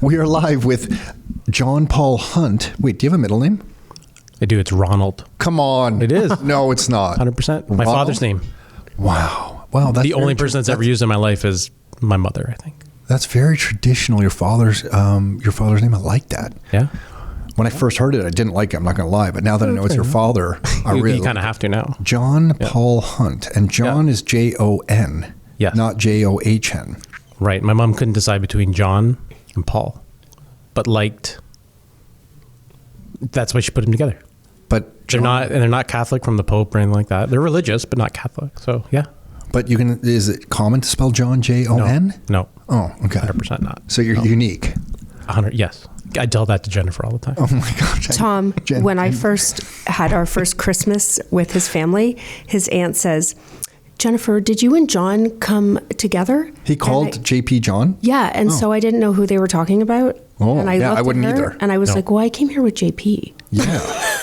We are live with Jon Paul Hunt. Wait, do you have a middle name? I do. It's Ronald. Come on. It is. No, it's not. 100%. My father's name. Wow. Wow. That's the only person that's ever used in my life is my mother, I think. That's very traditional. Your father's name. I like that. Yeah. When I first heard it, I didn't like it. I'm not going to lie. But now that I know it's your father, I really you kind of have to now. Jon Paul Hunt. And Jon is Jon. Yes. Not John. Right. My mom couldn't decide between John and Paul, but that's why she put them together. But they're not Catholic from the Pope or anything like that. They're religious, but not Catholic. So yeah. But is it common to spell Jon Jon? No. Oh, okay. 100% not. So you're unique. 100. Yes. I tell that to Jennifer all the time. Oh my gosh. Tom, when I first had our first Christmas with his family, his aunt says, Jennifer, did you and John come together? He called JP John? Yeah, and so I didn't know who they were talking about. Oh, and I wouldn't either. And I was like, well, I came here with JP. Yeah.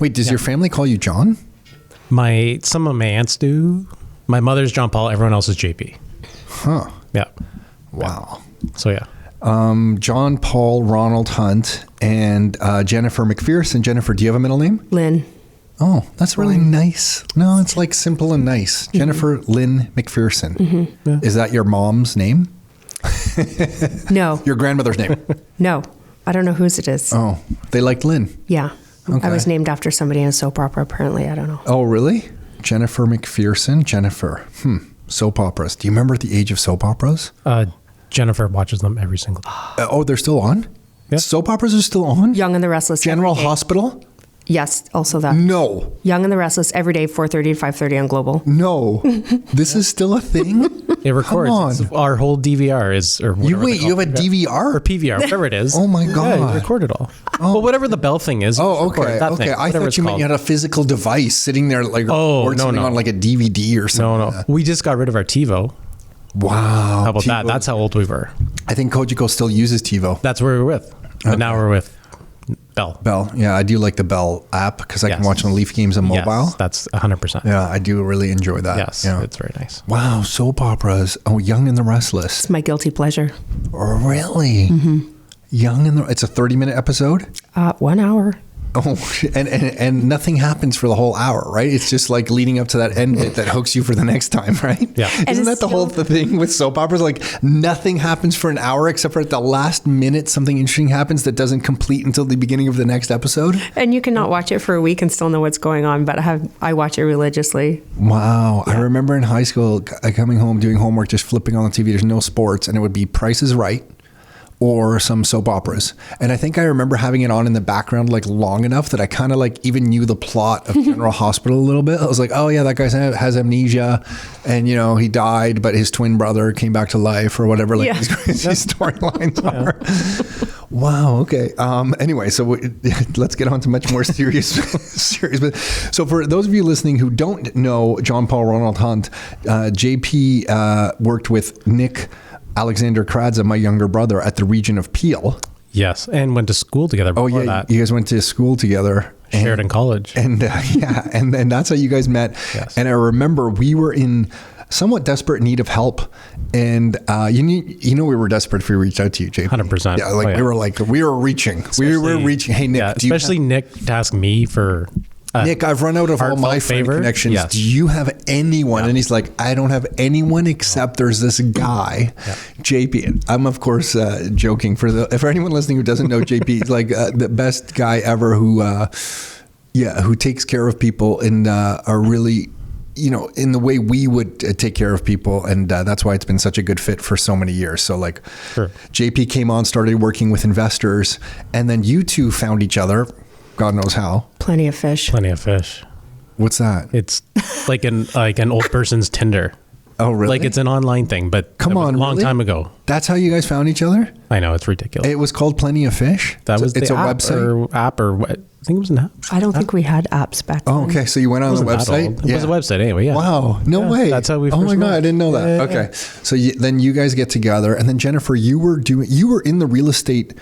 Wait, does your family call you John? Some of my aunts do. My mother's Jon Paul. Everyone else is JP. Huh. Yeah. Wow. So yeah. Jon Paul Ronald Hunt and Jennifer MacPherson. Jennifer, do you have a middle name? Lynn. Oh, that's really nice. No, it's like simple and nice. Mm-hmm. Jennifer Lynn MacPherson. Mm-hmm. Yeah. Is that your mom's name? No. Your grandmother's name? No. I don't know whose it is. Oh, they liked Lynn? Yeah. Okay. I was named after somebody in a soap opera, apparently. I don't know. Oh, really? Jennifer MacPherson? Jennifer. Soap operas. Do you remember the age of soap operas? Jennifer watches them every single day. Oh, they're still on? Yeah. Soap operas are still on? Young and the Restless. General Hospital? Yes, also that. No. Young and the Restless every day, 4:30 to 5:30 on Global. No. This is still a thing? It records. Our whole DVR is... or you have a DVR? Or PVR, whatever it is. Oh my God. Yeah, you record it all. Oh. Well, whatever the bell thing is. Oh, okay. Okay. I thought you meant you had a physical device sitting there or something on like a DVD or something. No. We just got rid of our TiVo. Wow. How about that? That's how old we were. I think Kojiko still uses TiVo. That's where we were with. But now we're with Bell. Bell. Yeah, I do like the Bell app because I can watch the Leaf games on mobile. Yes, that's 100%. Yeah, I do really enjoy that. Yes, yeah. it's very nice. Wow, soap operas. Oh, Young and the Restless. It's my guilty pleasure. Really? Mm-hmm. Young and it's a 30-minute episode? 1 hour. Oh, and nothing happens for the whole hour, right? It's just like leading up to that end bit that hooks you for the next time, right? Yeah. Isn't that the whole thing with soap operas? Like nothing happens for an hour except for at the last minute something interesting happens that doesn't complete until the beginning of the next episode. And you cannot watch it for a week and still know what's going on, but I watch it religiously. Wow. Yeah. I remember in high school coming home, doing homework, just flipping on the TV. There's no sports, and it would be Price is Right or some soap operas. And I think I remember having it on in the background like long enough that I kind of like even knew the plot of General Hospital a little bit. I was like, oh yeah, that guy has amnesia and he died, but his twin brother came back to life or whatever these crazy storylines are. Wow. Okay. Anyway, so let's get on to much more serious. So for those of you listening who don't know Jon Paul Ronald Hunt, JP worked with Nick Alexander Kradza, my younger brother, at the Region of Peel. Yes, and went to school together before that. You guys went to school together. Shared in college. And and then that's how you guys met. Yes. And I remember we were in somewhat desperate need of help. And we were desperate if we reached out to you, JP. 100%. Yeah, we were reaching. We were reaching. Hey, Nick. Especially Nick to ask me for... Nick, I've run out of all my friend connections. Yes. Do you have anyone? Yeah. And he's like, I don't have anyone except there's this guy, JP. I'm of course joking. For anyone listening who doesn't know JP, he's like the best guy ever who takes care of people and are really, in the way we would take care of people. And that's why it's been such a good fit for so many years. So sure. JP came on, started working with investors, and then you two found each other. God knows how. Plenty of fish. Plenty of fish. What's that? It's like an old person's Tinder. Oh, really? Like it's an online thing, but a long time ago. That's how you guys found each other? I know, it's ridiculous. It was called Plenty of Fish? It's a website? Or what? I think it was an app. I don't think we had apps back then. Oh, okay. So you went on the website? It was a website anyway, yeah. Wow. No way. That's how we first Oh my God, met. I didn't know that. Yeah, okay. So then you guys get together, and then Jennifer, you were in the real estate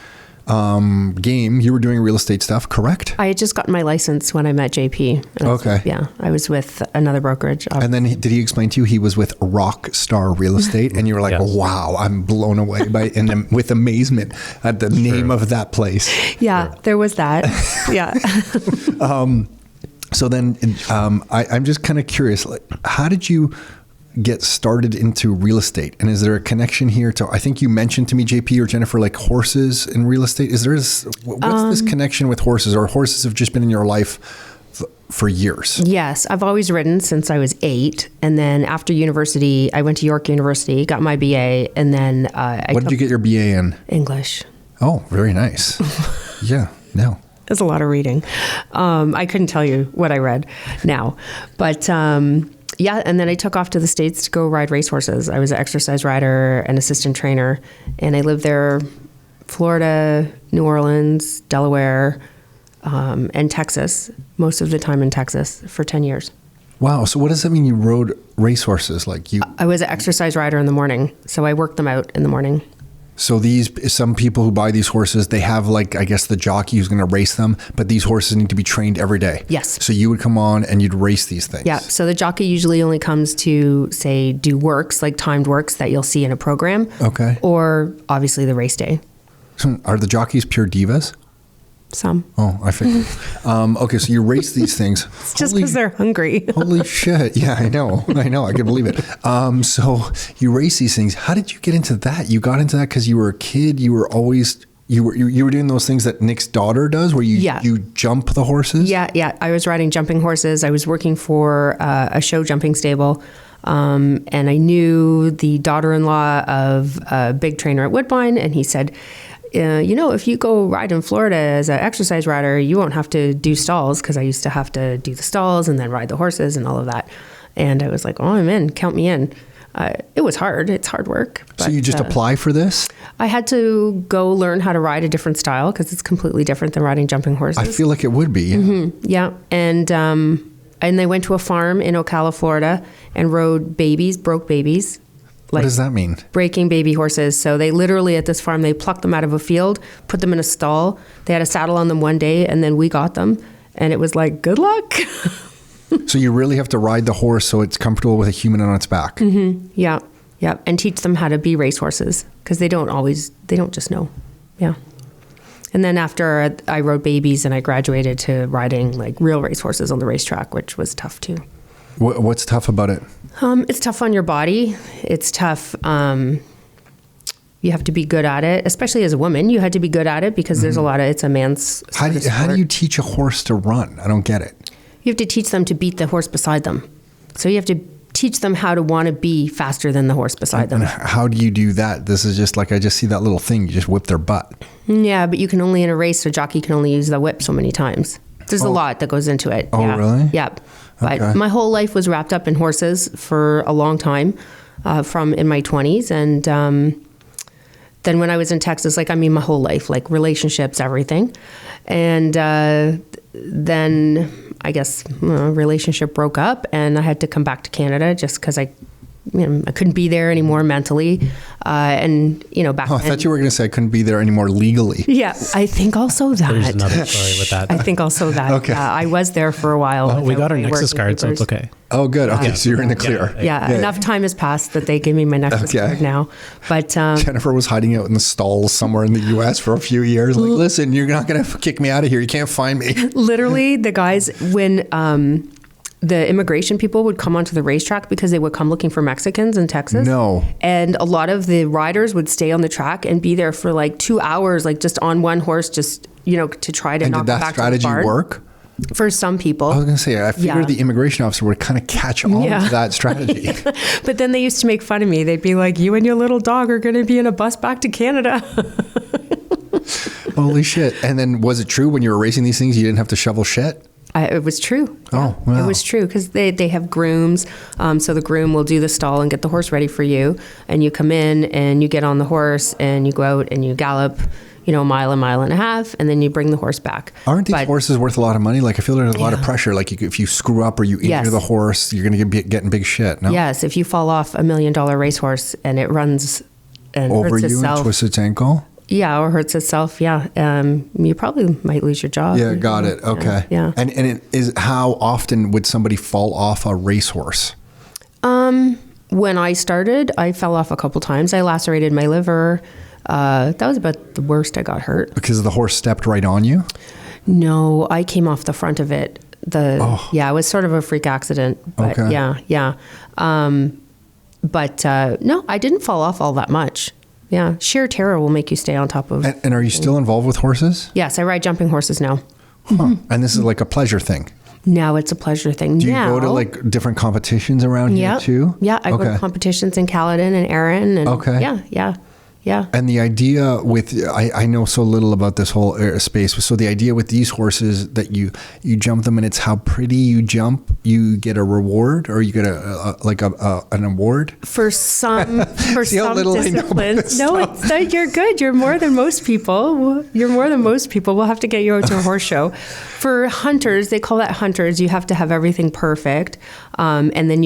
game, you were doing real estate stuff, correct? I had just gotten my license when I met JP. Okay. Yeah, I was with another brokerage. And then did he explain to you he was with Rockstar Real Estate? And you were like, Yes. wow, I'm blown away with amazement at the name of that place. Yeah, there was that. Yeah. So then I'm just kind of curious, like, how did you get started into real estate? And is there a connection here to, I think you mentioned to me, JP or Jennifer, like horses in real estate? What's this connection with horses, or horses have just been in your life for years? Yes, I've always ridden since I was 8. And then after university, I went to York University, got my BA, and then What did you get your BA in? English. Oh, very nice. Yeah, no. There's a lot of reading. I couldn't tell you what I read now. But yeah, and then I took off to the States to go ride racehorses. I was an exercise rider and assistant trainer. And I lived there, Florida, New Orleans, Delaware, and Texas, most of the time in Texas for 10 years. Wow. So what does that mean, you rode racehorses? Like you? I was an exercise rider in the morning. So I worked them out in the morning. So some people who buy these horses, they have like, I guess the jockey who's going to race them, but these horses need to be trained every day. Yes. So you would come on and you'd race these things. Yeah. So the jockey usually only comes to, say, do works, like timed works that you'll see in a program. Okay. Or obviously the race day. Are the jockeys pure divas? Some. Oh, I figured. Okay, so you race these things. It's just because they're hungry. Holy shit. Yeah, I know. I can believe it. So you race these things. How did you get into that? You got into that because you were a kid? You were always... You were doing those things that Nick's daughter does where you jump the horses? Yeah. I was riding jumping horses. I was working for a show jumping stable. And I knew the daughter-in-law of a big trainer at Woodbine. And he said, if you go ride in Florida as an exercise rider, you won't have to do stalls, because I used to have to do the stalls and then ride the horses and all of that. And I was like, oh, I'm in. Count me in. It was hard. It's hard work. But, so you just apply for this? I had to go learn how to ride a different style, because it's completely different than riding jumping horses. I feel like it would be. Mm-hmm. Yeah. And they went to a farm in Ocala, Florida, and rode broke babies. What does that mean? Breaking baby horses. So they literally, at this farm, they plucked them out of a field, put them in a stall. They had a saddle on them one day, and then we got them. And it was like, good luck. So you really have to ride the horse so it's comfortable with a human on its back. Mm-hmm. Yeah. Yeah. And teach them how to be racehorses, because they don't just know. Yeah. And then after I rode babies, and I graduated to riding like real racehorses on the racetrack, which was tough too. What's tough about it? It's tough on your body. It's tough. You have to be good at it, especially as a woman. You had to be good at it, because there's it's a man's How do you teach a horse to run? I don't get it. You have to teach them to beat the horse beside them. So you have to teach them how to want to be faster than the horse beside them. And how do you do that? This is just like, I just see that little thing. You just whip their butt. Yeah, but you can only, in a race, a jockey can only use the whip so many times. There's a lot that goes into it. Oh, yeah. really? Yeah. But Okay. my whole life was wrapped up in horses for a long time, from in my 20s. And then when I was in Texas, my whole life, like relationships, everything. And then I guess relationship broke up, and I had to come back to Canada just because I couldn't be there anymore mentally. Back I thought you were going to say I couldn't be there anymore legally. Yeah, I think also that. There's another story with that. I think also that. Okay. I was there for a while. Well, we got our without Nexus working card, so papers. it's okay. Oh, good. Okay, so you're in the clear. Yeah, enough time has passed that they gave me my Nexus card now. But Jennifer was hiding out in the stalls somewhere in the U.S. for a few years. Like, listen, you're not going to kick me out of here. You can't find me. literally, the guys, when the immigration people would come onto the racetrack, because they would come looking for Mexicans in Texas. No. And a lot of the riders would stay on the track and be there for like 2 hours, like just on one horse, just, to try to And knock did them that back strategy to the barn. work? For some people. I was going to say, I figured Yeah. the immigration officer would kind of catch on to that strategy. But then they used to make fun of me. They'd be like, you and your little dog are going to be in a bus back to Canada. Holy shit. And then was it true when you were racing these things, you didn't have to shovel shit? It was true. Oh, wow. It was true, because they have grooms. So the groom will do the stall and get the horse ready for you. And you come in and you get on the horse and you go out and you gallop, a mile and a half, and then you bring the horse back. Aren't these horses worth a lot of money? Like, I feel there's a lot of pressure. Like, if you screw up or you injure the horse, you're going to be getting big shit, no? Yes, if you fall off $1 million racehorse and it runs and Over hurts you itself. and twists its ankle? or hurts itself, you probably might lose your job. Yeah, got it. Okay. Yeah. And it is, how often would somebody fall off a racehorse? When I started, I fell off a couple times. I lacerated my liver. That was about the worst I got hurt. Because the horse stepped right on you? No, I came off the front of it. It was sort of a freak accident. But Okay. Yeah. No, I didn't fall off all that much. Yeah. Sheer terror will make you stay on top of. And are you still involved with horses? Yes, I ride jumping horses now. Huh. And this is like a pleasure thing? Now it's a pleasure thing. Do you go to like different competitions around here too? Yeah, I go to competitions in Caledon and Erin. And Yeah. And the idea with, I know so little about this whole space. So the idea with these horses that you jump them and it's how pretty you jump, you get a reward or you get an award? For some See how little I know about disciplines. this No, stuff? you're good. You're more than most people. We'll have to get you out to a horse show. For hunters, they call that hunters. You have to have everything perfect. And then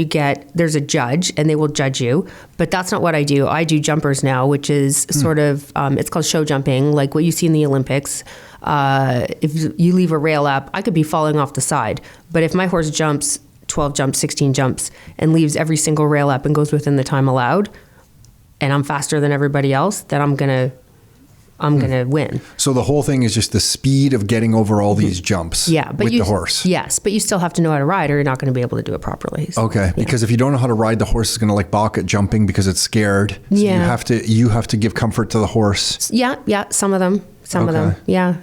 there's a judge and they will judge you. But that's not what I do. I do jumpers now, which is sort of, it's called show jumping, like what you see in the Olympics. If you leave a rail up, I could be falling off the side. But if my horse jumps 12 jumps, 16 jumps, and leaves every single rail up and goes within the time allowed, and I'm faster than everybody else, then I'm gonna win. So the whole thing is just the speed of getting over all these jumps But with the horse. Yes, but you still have to know how to ride or you're not going to be able to do it properly. So, Okay, because if you don't know how to ride, the horse is going to like balk at jumping because it's scared. So you have to give comfort to the horse. Yeah, some of them. Yeah.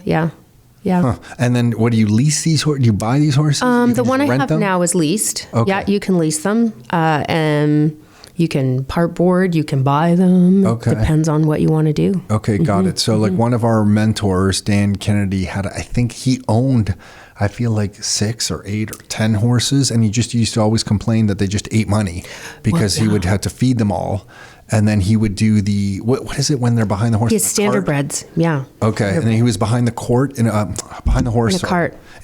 Huh. And then what do you lease these horses? Do you buy these horses? The one I have now is leased. Okay. Yeah, you can lease them. And you can part board, you can buy them. Okay. Depends on what you want to do. Okay, got it. So like one of our mentors, Dan Kennedy, I think he owned, I feel like 6 or 8 or 10 horses. And he just used to always complain that they just ate money because he would have to feed them all. And then he would do what is it when they're behind the horse? Yes, standardbreds. Yeah. Okay. And then he was behind the horse In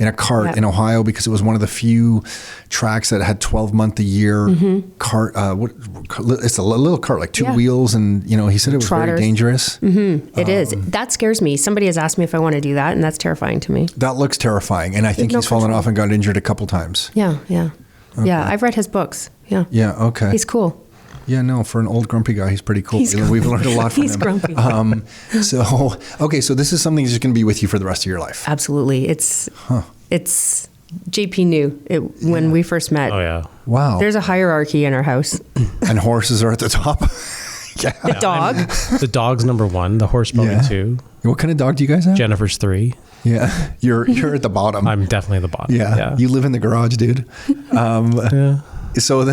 a cart in Ohio because it was one of the few tracks that had 12-month-a-year cart. It's a little cart, like 2 wheels. And, he said it was very dangerous. It is. That scares me. Somebody has asked me if I want to do that, and that's terrifying to me. That looks terrifying. And I think he's fallen off and got injured a couple times. Yeah. Okay. Yeah, I've read his books. Yeah. Yeah, okay. He's cool. Yeah, no, for an old grumpy guy, he's pretty cool. We've learned a lot from him. He's grumpy. So this is something that's just going to be with you for the rest of your life. Absolutely. It's JP knew it when we first met. Oh, yeah. Wow. There's a hierarchy in our house. And horses are at the top. Yeah. The dog. The dog's number 1, the horse probably 2. What kind of dog do you guys have? Jennifer's 3. Yeah. You're at the bottom. I'm definitely the bottom. Yeah. You live in the garage, dude. Yeah. So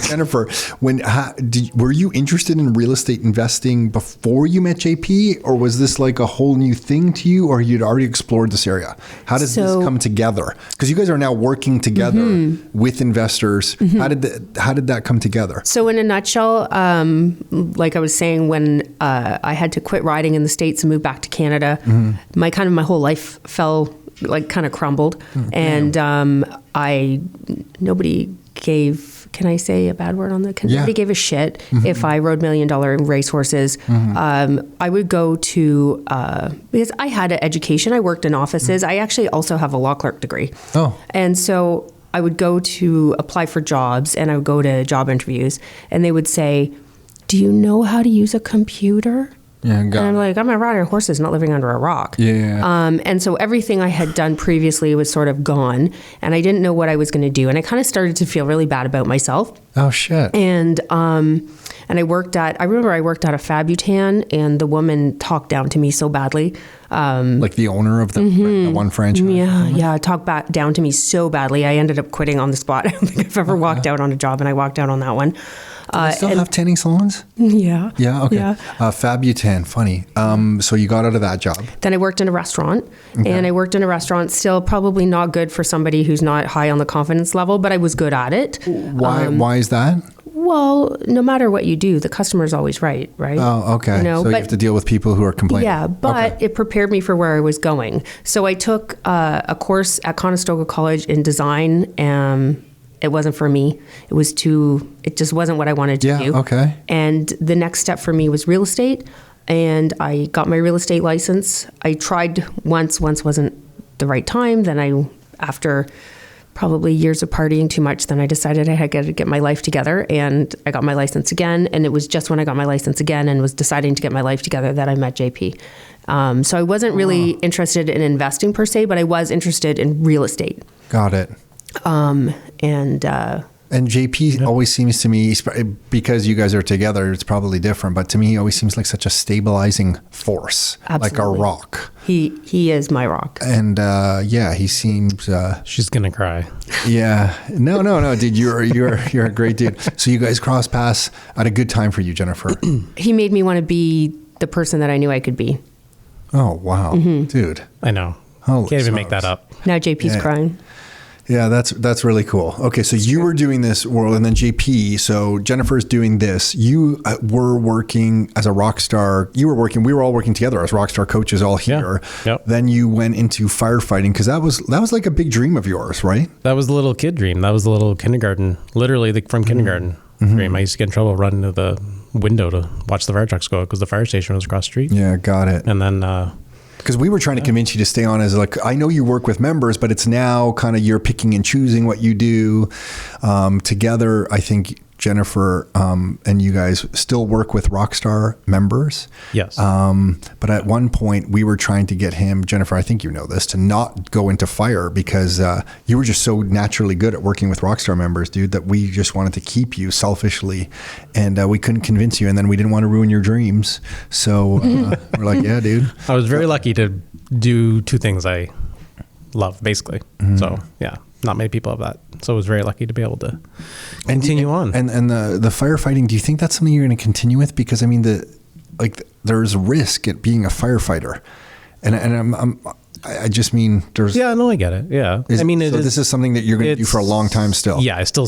Jennifer, were you interested in real estate investing before you met JP, or was this like a whole new thing to you, or you'd already explored this area? How did this come together? Because you guys are now working together with investors. How did that come together? So in a nutshell, like I was saying, when I had to quit riding in the States and move back to Canada, my whole life crumbled, and nobody gave, can I say a bad word on that? Nobody gave a shit if I rode $1 million racehorses. I would go to, because I had an education, I worked in offices. I actually also have a law clerk degree. Oh. And so I would go to apply for jobs and I would go to job interviews and they would say, do you know how to use a computer? Yeah, and I'm like, I'm a riding horses, not living under a rock. Yeah. And so everything I had done previously was sort of gone, and I didn't know what I was going to do, and I kind of started to feel really bad about myself. Oh shit. And I remember I worked at a Fabutan, and the woman talked down to me so badly. Like the owner of the one franchise. Yeah, talked back down to me so badly. I ended up quitting on the spot. I don't think I've ever walked out on a job, and I walked out on that one. Do they still have tanning salons? Yeah. Yeah, okay. Yeah. Fabutan, funny. So you got out of that job. Then I worked in a restaurant, and I worked in a restaurant, still probably not good for somebody who's not high on the confidence level, but I was good at it. Why is that? Well, no matter what you do, the customer's always right? Oh, okay. So you have to deal with people who are complaining. Yeah, but it prepared me for where I was going. So I took a course at Conestoga College in design, and it wasn't for me. It just wasn't what I wanted to do. Okay. And the next step for me was real estate. and I got my real estate license. I tried once wasn't the right time. Then after probably years of partying too much, then I decided I had to get my life together, and I got my license again. And it was just when I got my license again and was deciding to get my life together that I met JP. So I wasn't really interested in investing per se, but I was interested in real estate. Got it. And JP always seems to me, because you guys are together, it's probably different, but to me, he always seems like such a stabilizing force, Absolutely. like a rock. He is my rock. And he seems. She's gonna cry. Yeah, no, dude, you're a great dude. So you guys cross paths at a good time for you, Jennifer. He made me want to be the person that I knew I could be. Oh wow, dude. I know. Holy Can't even smokes. make that up. Now JP's crying. Yeah, that's really cool. Okay, so you were doing this world, and then JP. So Jennifer's doing this. You were working as a rock star. We were all working together as rock star coaches, all here. Yeah. Yep. Then you went into firefighting because that was like a big dream of yours, right? That was the little kid dream. That was the little kindergarten, literally from kindergarten dream. I used to get in trouble running to the window to watch the fire trucks go because the fire station was across the street. Yeah, got it. And then because we were trying to convince you to stay on as I know you work with members, but it's now kind of you're picking and choosing what you do together. I think Jennifer and you guys still work with Rockstar members. Yes. But at one point we were trying to get him, Jennifer, I think you know this, to not go into fire because you were just so naturally good at working with Rockstar members, dude, that we just wanted to keep you selfishly, and we couldn't convince you, and then we didn't want to ruin your dreams. So we're like, yeah, dude. I was very lucky to do two things I love, basically. So yeah, not many people have that. So I was very lucky to be able to continue on. And the firefighting, do you think that's something you're going to continue with? Because I mean, there's risk at being a firefighter, and I just mean there's. Yeah, no, I get it. Yeah, this is something that you're going to do for a long time still. Yeah, I still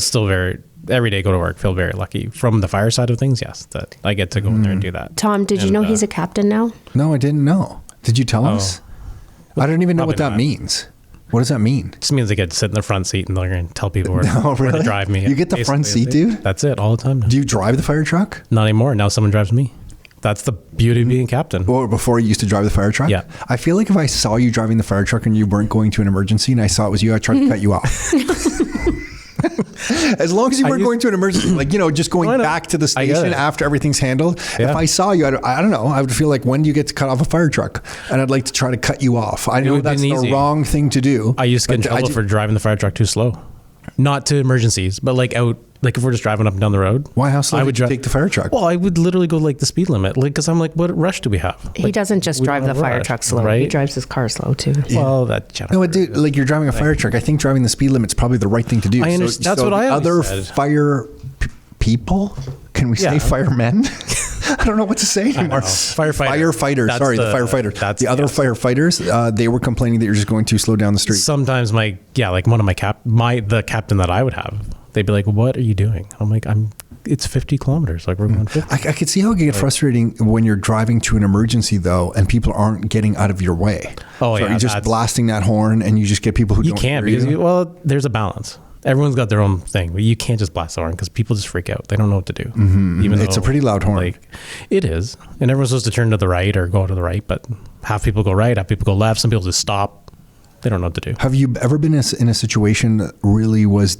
every day go to work, feel very lucky from the fire side of things. Yes, that I get to go in there and do that. Tom, did you know he's a captain now? No, I didn't know. Did you tell us? I don't even know what that means. What does that mean? It just means I get to sit in the front seat and they're going to tell people where to drive me. You get the front seat, dude? That's it, all the time. Do you drive the fire truck? Not anymore. Now someone drives me. That's the beauty of being captain. Or before you used to drive the fire truck? Yeah. I feel like if I saw you driving the fire truck and you weren't going to an emergency and I saw it was you, I'd try to cut you off. As long as you weren't going to an emergency, just going back to the station after everything's handled. Yeah. If I saw you, I don't know, I would feel like, when do you get to cut off a fire truck? And I'd like to try to cut you off. I know that's the wrong thing to do. I used to get in trouble for driving the fire truck too slow. Not to emergencies, but if we're just driving up and down the road. Why? How slow would you take the fire truck? Well, I would literally go the speed limit, because I'm like, what rush do we have? He doesn't just drive the fire truck slow. Right? He drives his car slow too. Yeah. Well, no, dude, you're driving a fire truck. I think driving the speed limit's probably the right thing to do. I understand. That's what I always said. Other fire people, can we say firemen? I don't know what to say anymore. Firefighters. Sorry, the firefighters. The other firefighters, they were complaining that you're just going too slow down the street. Sometimes one of the captain that I would have, they'd be like, "What are you doing?" I'm like, it's 50 kilometers. We're going 50. I could see how it can get frustrating when you're driving to an emergency though, and people aren't getting out of your way. Oh, yeah. You're just blasting that horn and you just get people who don't hear you. You can't, there's a balance. Everyone's got their own thing, but you can't just blast the horn because people just freak out. They don't know what to do. Even though it's a pretty loud horn. It is. And everyone's supposed to turn to the right or go to the right, but half people go right, half people go left. Some people just stop. They don't know what to do. Have you ever been in a situation that really was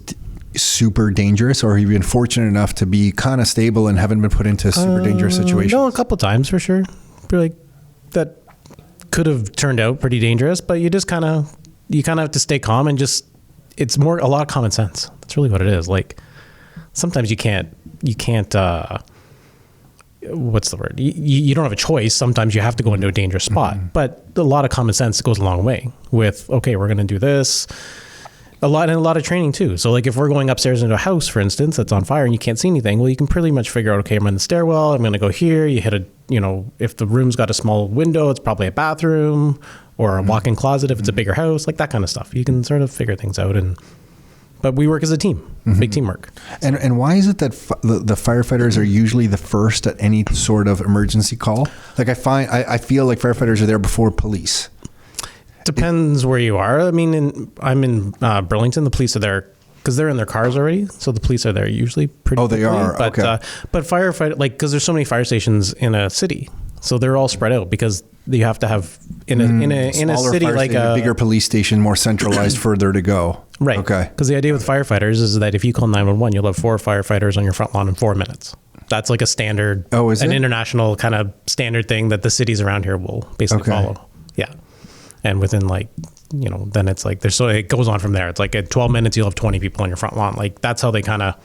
super dangerous, or have you been fortunate enough to be kind of stable and haven't been put into super dangerous situations? No, a couple times for sure. That could have turned out pretty dangerous, but you have to stay calm and just, it's more a lot of common sense. That's really what it is. Sometimes you can't what's the word? You don't have a choice. Sometimes you have to go into a dangerous spot, but a lot of common sense goes a long way with, okay, we're going to do this. A lot of training too. So if we're going upstairs into a house, for instance, that's on fire and you can't see anything, well, you can pretty much figure out, okay, I'm in the stairwell, I'm going to go here. You hit if the room's got a small window, it's probably a bathroom or a walk-in closet if it's a bigger house, that kind of stuff. You can sort of figure things out. But we work as a team, big teamwork. And why is it that the firefighters are usually the first at any sort of emergency call? I feel like firefighters are there before police. Depends where you are. I'm in Burlington. The police are there because they're in their cars already. So the police are there usually pretty quickly. They are? But, okay. But firefighter, because there's so many fire stations in a city. So they're all spread out because you have to have in a city fire like station, a bigger police station, more centralized, further to go. Right. Okay. Because the idea with firefighters is that if you call 911, you'll have 4 firefighters on your front lawn in 4 minutes. That's like a standard, an international kind of standard thing that the cities around here will basically follow. Yeah. And within then it's like it goes on from there. It's like at 12 minutes, you'll have 20 people on your front lawn. Like that's how they kind of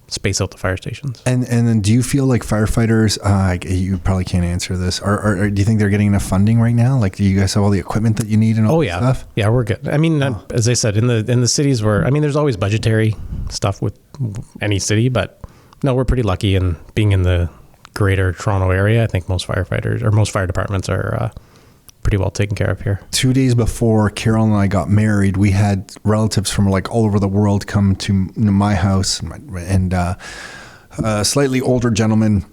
space out the fire stations. And then do you feel like firefighters, you probably can't answer this, or do you think they're getting enough funding right now? Like, do you guys have all the equipment that you need and all that stuff? Yeah, we're good. I mean, as I said, in the cities there's always budgetary stuff with any city, but no, we're pretty lucky in being in the greater Toronto area. I think most firefighters or most fire departments are pretty well taken care of here. 2 days before Carol and I got married, we had relatives from like all over the world come to my house, and a slightly older gentleman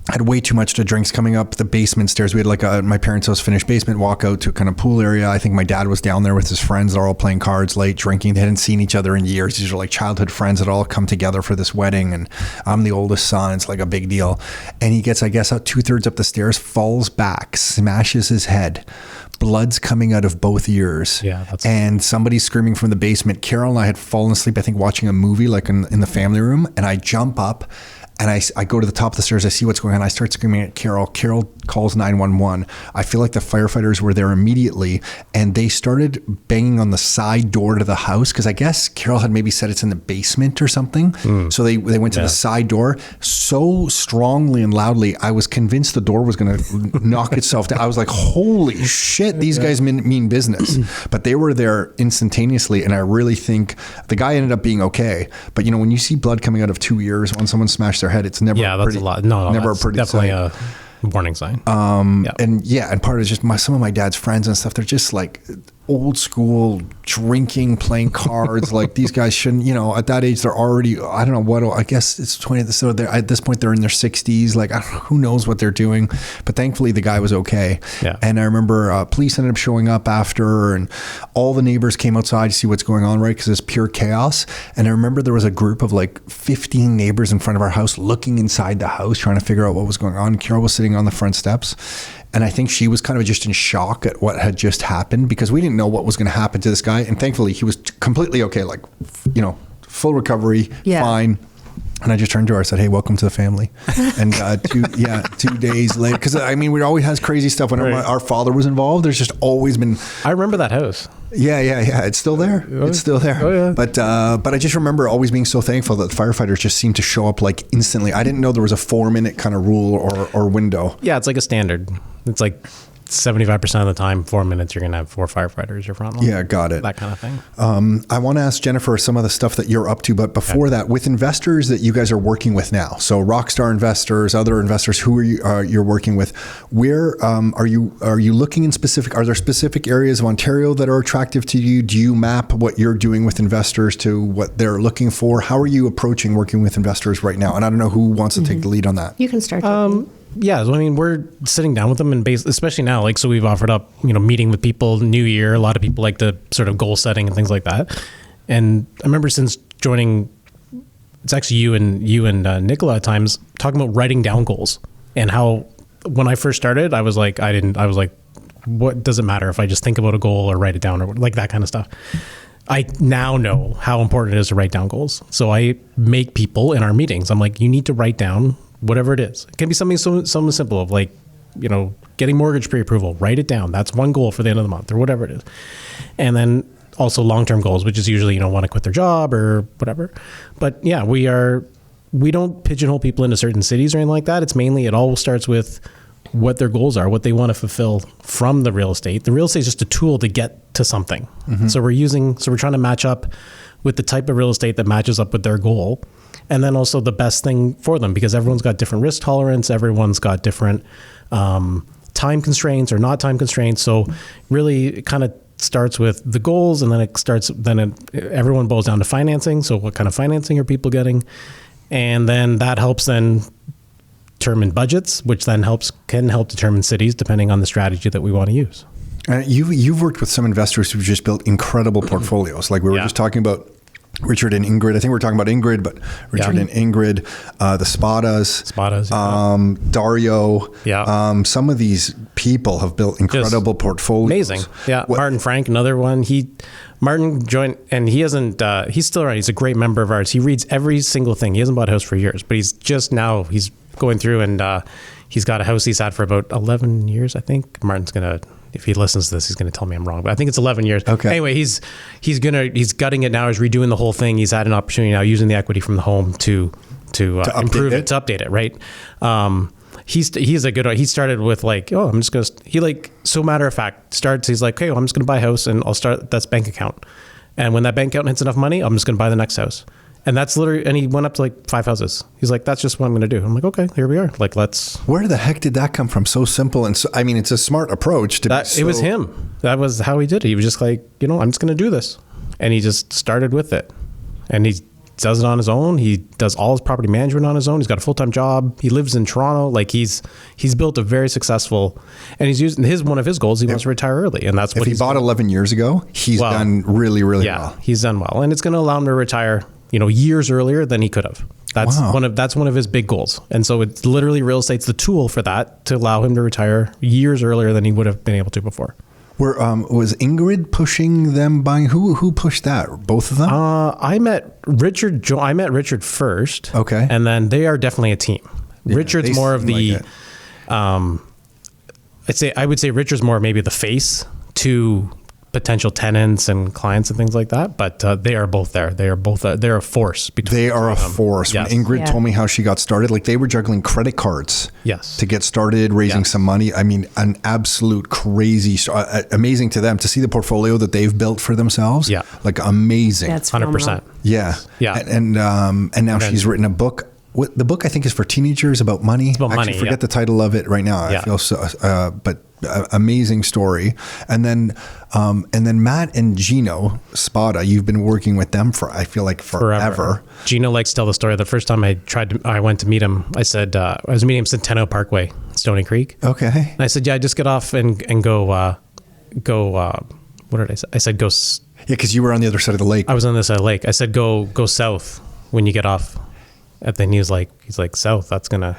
had way too much to drinks coming up the basement stairs. We had like my parents' house finished basement, walk out to a kind of pool area. I think my dad was down there with his friends. They're all playing cards late, drinking. They hadn't seen each other in years. These are like childhood friends that all come together for this wedding. And I'm the oldest son. It's like a big deal. And he gets, I guess, out 2/3 up the stairs, falls back, smashes his head. Blood's coming out of both ears. Yeah, and somebody's screaming from the basement. Carol and I had fallen asleep, I think, watching a movie like in the family room. And I jump up. And I go to the top of the stairs. I see what's going on. I start screaming at Carol. Carol calls 911. I feel like the firefighters were there immediately, and they started banging on the side door to the house because I guess Carol had maybe said it's in the basement or something. So they went to the side door so strongly and loudly. I was convinced the door was going to knock itself down. I was like, "Holy shit! These guys mean business." But they were there instantaneously, and I really think the guy ended up being okay. But when you see blood coming out of 2 ears when someone smashed their head, it's never that's a lot. No, never that's a pretty definitely sight. A warning sign. And part of it's just some of my dad's friends and stuff. They're just like old school drinking, playing cards. Like these guys shouldn't, at that age, they're already, I don't know what, I guess it's 20. So at this point, they're in their 60s. Like, who knows what they're doing. But thankfully, the guy was okay. Yeah. And I remember police ended up showing up after, and all the neighbors came outside to see what's going on, right? Because it's pure chaos. And I remember there was a group of like 15 neighbors in front of our house looking inside the house, trying to figure out what was going on. Carol was sitting on the front steps. And I think she was kind of just in shock at what had just happened because we didn't know what was going to happen to this guy. And thankfully, he was completely okay, like, full recovery, fine. And I just turned to her, I said, "Hey, welcome to the family." And 2 days later, because we always has crazy stuff. Whenever our father was involved, there's just always been. I remember that house. Yeah. It's still there. It's still there. Oh, yeah. But I just remember always being so thankful that firefighters just seemed to show up like instantly. I didn't know there was a 4-minute kind of rule or window. Yeah, it's like a standard. It's like 75% of the time, 4 minutes, you're going to have 4 firefighters your front line. Yeah, got it. That kind of thing. I want to ask Jennifer some of the stuff that you're up to, but before that, with investors that you guys are working with now, so Rockstar Investors, other investors, who are you you're working with? Where are you looking in specific? Are there specific areas of Ontario that are attractive to you? Do you map what you're doing with investors to what they're looking for? How are you approaching working with investors right now? And I don't know who wants to take the lead on that. You can start. Yeah, so we're sitting down with them and especially now, so we've offered up, meeting with people, new year. A lot of people like to sort of goal setting and things like that. And I remember since joining, it's actually you and Nicola at times talking about writing down goals and how when I first started, I was like, what does it matter if I just think about a goal or write it down or like that kind of stuff. I now know how important it is to write down goals. So I make people in our meetings, I'm like, you need to write down whatever it is. It can be something simple of like, getting mortgage pre-approval, write it down. That's one goal for the end of the month or whatever it is. And then also long-term goals, which is usually, want to quit their job or whatever. But yeah, we don't pigeonhole people into certain cities or anything like that. It's mainly, it all starts with what their goals are, what they want to fulfill from the real estate. The real estate is just a tool to get to something. Mm-hmm. So we're trying to match up with the type of real estate that matches up with their goal. And then also the best thing for them, because everyone's got different risk tolerance. Everyone's got different time constraints or not time constraints. So really it kind of starts with the goals, and then everyone boils down to financing. So what kind of financing are people getting? And then that helps then determine budgets, which then can help determine cities depending on the strategy that we want to use. You've worked with some investors who've just built incredible portfolios. Like we were just talking about Richard and Ingrid. I think we're talking about Ingrid, but Richard and Ingrid, the Spadas, Dario. Yeah. Some of these people have built incredible portfolios. Amazing. Yeah. Martin Frank, another one. Martin joined, and he hasn't, he's still around. He's a great member of ours. He reads every single thing. He hasn't bought a house for years, but he's going through, and he's got a house he's had for about 11 years, I think. Martin's going to, if he listens to this, he's going to tell me I'm wrong, but I think it's 11 years. Okay. Anyway, he's gutting it now. He's redoing the whole thing. He's had an opportunity now using the equity from the home to improve it, to update it. Right. He's a good, he started with like, so matter of fact starts, he's like, okay, well, I'm just going to buy a house and I'll start that's bank account. And when that bank account hits enough money, I'm just going to buy the next house. And that's literally, and he went up to like 5 houses. He's like, that's just what I'm going to do. I'm like, okay, here we are. Like, let's. Where the heck did that come from? So simple. And so, I mean, it's a smart approach to It was him. That was how he did it. He was just like, I'm just going to do this. And he just started with it. And he does it on his own. He does all his property management on his own. He's got a full-time job. He lives in Toronto. Like he's built a very successful, and he's using one of his goals. He wants to retire early. And that's what he bought 11 years ago. He's done really, really well. He's done well. And it's going to allow him to retire years earlier than he could have. That's one of his big goals. And so it's literally real estate's the tool for that, to allow him to retire years earlier than he would have been able to before. Was Ingrid pushing them buying? Who pushed that? Both of them? I met Richard first. Okay. And then they are definitely a team. Yeah, Richard's more of the, I would say Richard's more maybe the face to potential tenants and clients and things like that, but they are both there. They're a force. They are a force. Yes. When Ingrid told me how she got started, like they were juggling credit cards to get started, raising some money. I mean, an absolute crazy, amazing to them to see the portfolio that they've built for themselves. Yeah. Like amazing. That's 100%. Yeah. Yeah. And now she's written a book. The book I think is for teenagers about money. It's about money. I forget the title of it right now. I feel so, but amazing story. And then Matt and Gino Spada, you've been working with them for, I feel like forever. Gino likes to tell the story. The first time I went to meet him, I said, I was meeting him Centennial Parkway, Stony Creek. Okay. And I said, yeah, just get off and go, what did I say? I said, go. Yeah. Cause you were on the other side of the lake. I was on this side of the lake. I said, go south when you get off. And then he's like, south, that's going to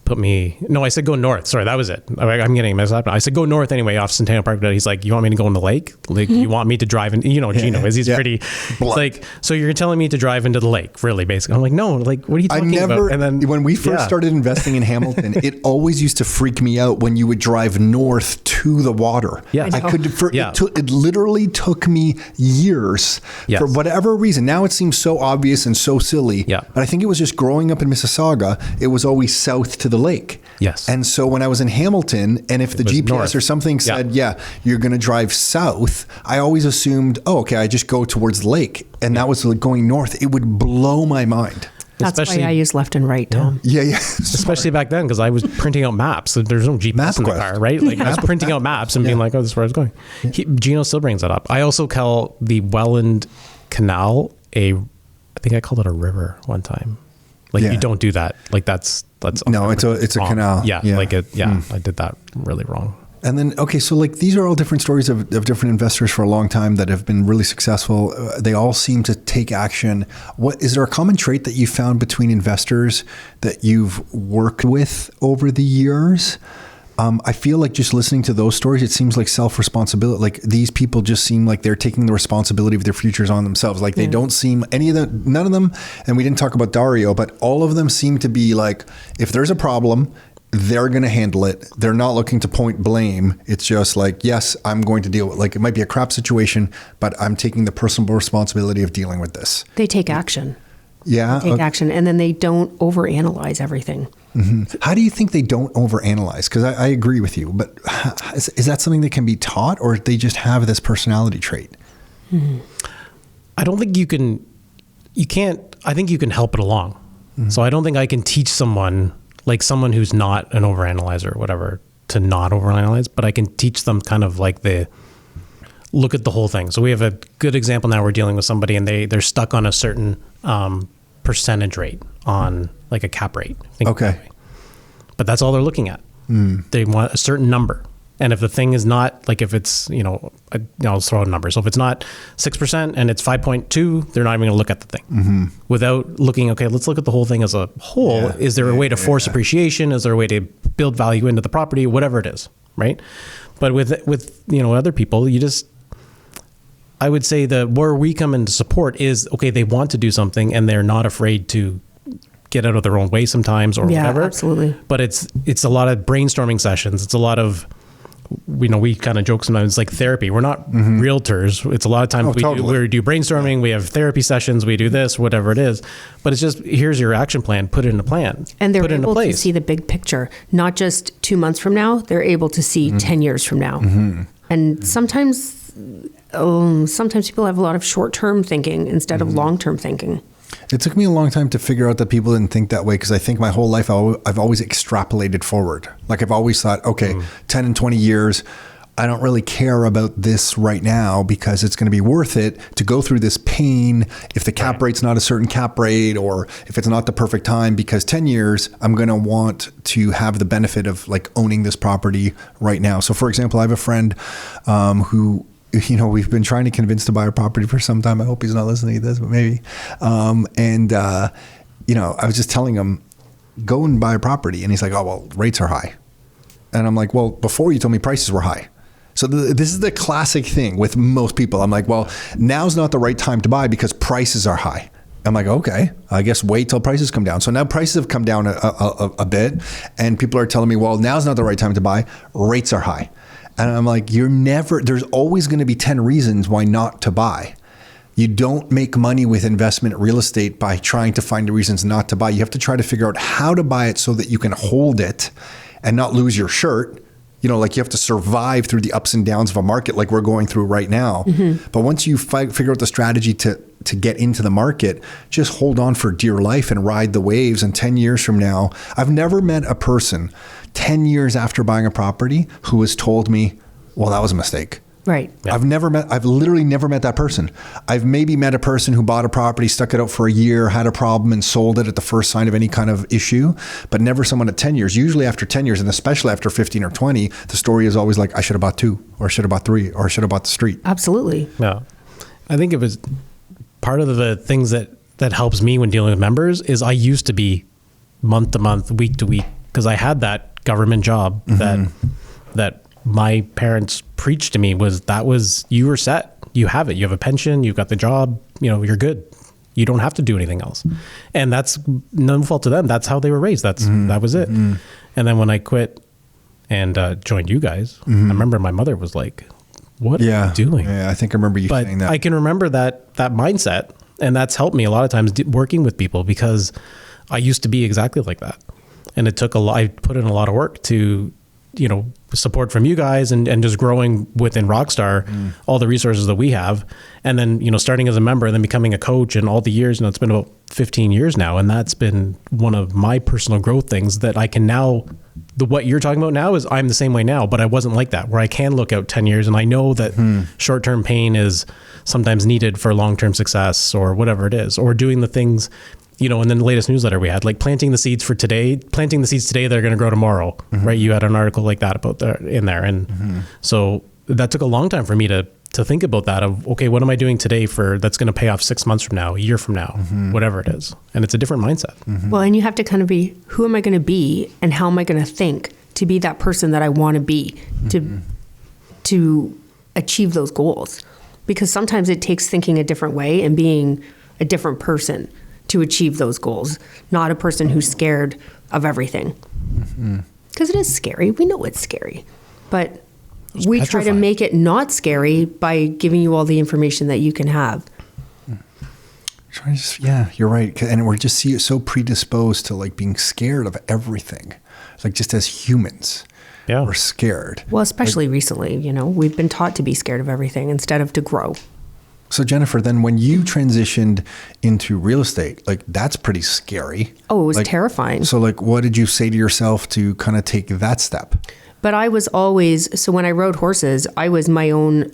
put me. No, I said, go north. Sorry, that was it. I'm getting messed up. I said, go north anyway off Centennial Park. He's like, you want me to go in the lake? Like, you want me to drive in, Gino is, he's pretty, like, so you're telling me to drive into the lake, really, basically. I'm like, no, like, what are you talking about? And then when we first started investing in Hamilton, it always used to freak me out when you would drive north to the water. Yeah. It literally took me years for whatever reason. Now it seems so obvious and so silly. Yeah. But I think it was just growing up in Mississauga, it was always south to the lake. Yes. And so when I was in Hamilton, and if the GPS north or something said, you're going to drive south, I always assumed, I just go towards the lake. And that was like going north. It would blow my mind. That's why I use left and right, Tom. Yeah. Especially back then, because I was printing out maps. There's no GPS in the car, right? Like I was printing out maps and being like, this is where I was going. Gino still brings that up. I also call the Welland Canal I think I called it a river one time. Like you don't do that. Like that's no, it's a canal. Yeah. Like I did that really wrong. And then, so like these are all different stories of different investors for a long time that have been really successful. They all seem to take action. Is there a common trait that you found between investors that you've worked with over the years? I feel like just listening to those stories, it seems like self-responsibility. Like these people just seem like they're taking the responsibility of their futures on themselves. Like they don't seem none of them. And we didn't talk about Dario, but all of them seem to be like, if there's a problem, they're going to handle it. They're not looking to point blame. It's just like, yes, I'm going to deal with, like, it might be a crap situation, but I'm taking the personal responsibility of dealing with this. They take action. Yeah. They take action, and then they don't overanalyze everything. Mm-hmm. How do you think they don't overanalyze? Because I agree with you, but is that something that can be taught, or they just have this personality trait? Mm-hmm. I don't think you can't, I think you can help it along. Mm-hmm. So I don't think I can teach someone, like someone who's not an overanalyzer or whatever, to not overanalyze, but I can teach them kind of like look at the whole thing. So we have a good example now. We're dealing with somebody and they're stuck on a certain percentage rate on like a cap rate. Okay. But that's all they're looking at. They want a certain number. And if the thing is not like, if it's, I'll throw out a number. So if it's not 6% and it's 5.2, they're not even going to look at the thing without looking, okay, let's look at the whole thing as a whole. Yeah. Is there a way to force appreciation? Is there a way to build value into the property? Whatever it is, right? But with other people, I would say that where we come into support is, okay, they want to do something and they're not afraid to get out of their own way sometimes or whatever. Absolutely. But it's a lot of brainstorming sessions. It's a lot of, we kind of joke sometimes, it's like therapy. We're not realtors. It's a lot of times we do brainstorming, we have therapy sessions, we do this, whatever it is. But it's just, here's your action plan, put it in a plan. And they're able to see the big picture, not just 2 months from now, they're able to see 10 years from now. And sometimes people have a lot of short-term thinking instead of long-term thinking. It took me a long time to figure out that people didn't think that way, because I think my whole life I've always extrapolated forward. Like I've always thought, okay, 10 and 20 years, I don't really care about this right now because it's going to be worth it to go through this pain if the cap rate's not a certain cap rate or if it's not the perfect time, because 10 years, I'm going to want to have the benefit of like owning this property right now. So for example, I have a friend who, we've been trying to convince to buy a property for some time. I hope he's not listening to this, but maybe. I was just telling him, go and buy a property. And he's like, oh, well, rates are high. And I'm like, well, before you told me prices were high. So this is the classic thing with most people. I'm like, well, now's not the right time to buy because prices are high. I'm like, okay, I guess wait till prices come down. So now prices have come down a bit and people are telling me, well, now's not the right time to buy. Rates are high. And I'm like, there's always going to be 10 reasons why not to buy. You don't make money with investment real estate by trying to find the reasons not to buy. You have to try to figure out how to buy it so that you can hold it and not lose your shirt. Like you have to survive through the ups and downs of a market like we're going through right now. But once you figure out the strategy to get into the market, just hold on for dear life and ride the waves. And 10 years from now, I've never met a person 10 years after buying a property who has told me, well, that was a mistake. Right. Yeah. I've literally never met that person. I've maybe met a person who bought a property, stuck it out for a year, had a problem and sold it at the first sign of any kind of issue, but never someone at 10 years. Usually after 10 years, and especially after 15 or 20, the story is always like, I should have bought 2 or I should have bought 3 or I should have bought the street. Absolutely. Yeah. I think it was part of the things that helps me when dealing with members is I used to be month to month, week to week, because I had that government job that my parents preached to me was you were set, you have it, you have a pension, you've got the job, you're good. You don't have to do anything else. And that's no fault to them. That's how they were raised. That was it. And then when I quit and joined you guys, I remember my mother was like, what are you doing? Yeah, I think I remember you saying that. I can remember that mindset, and that's helped me a lot of times working with people because I used to be exactly like that. And it took I put in a lot of work to, support from you guys and just growing within Rockstar, all the resources that we have. And then, starting as a member and then becoming a coach and all the years, it's been about 15 years now. And that's been one of my personal growth things that I can now, what you're talking about now is I'm the same way now, but I wasn't like that, where I can look out 10 years and I know that short-term pain is sometimes needed for long-term success or whatever it is, or doing the things, and then the latest newsletter we had, like planting the seeds today that are going to grow tomorrow, right? You had an article like that about in there. And so that took a long time for me to think about that of, okay, what am I doing today that's going to pay off 6 months from now, a year from now, whatever it is. And it's a different mindset. Well, and you have to kind of be, who am I going to be and how am I going to think to be that person that I want to be to achieve those goals? Because sometimes it takes thinking a different way and being a different person to achieve those goals, not a person who's scared of everything. Because it is scary. We know it's scary. But we try to make it not scary by giving you all the information that you can have. Yeah, you're right. And we're just so predisposed to like being scared of everything. Like just as humans, we're scared. Well, especially recently, we've been taught to be scared of everything instead of to grow. So Jennifer, then when you transitioned into real estate, like that's pretty scary. Oh, it was terrifying. So like, what did you say to yourself to kind of take that step? But I was always, so when I rode horses, I was my own,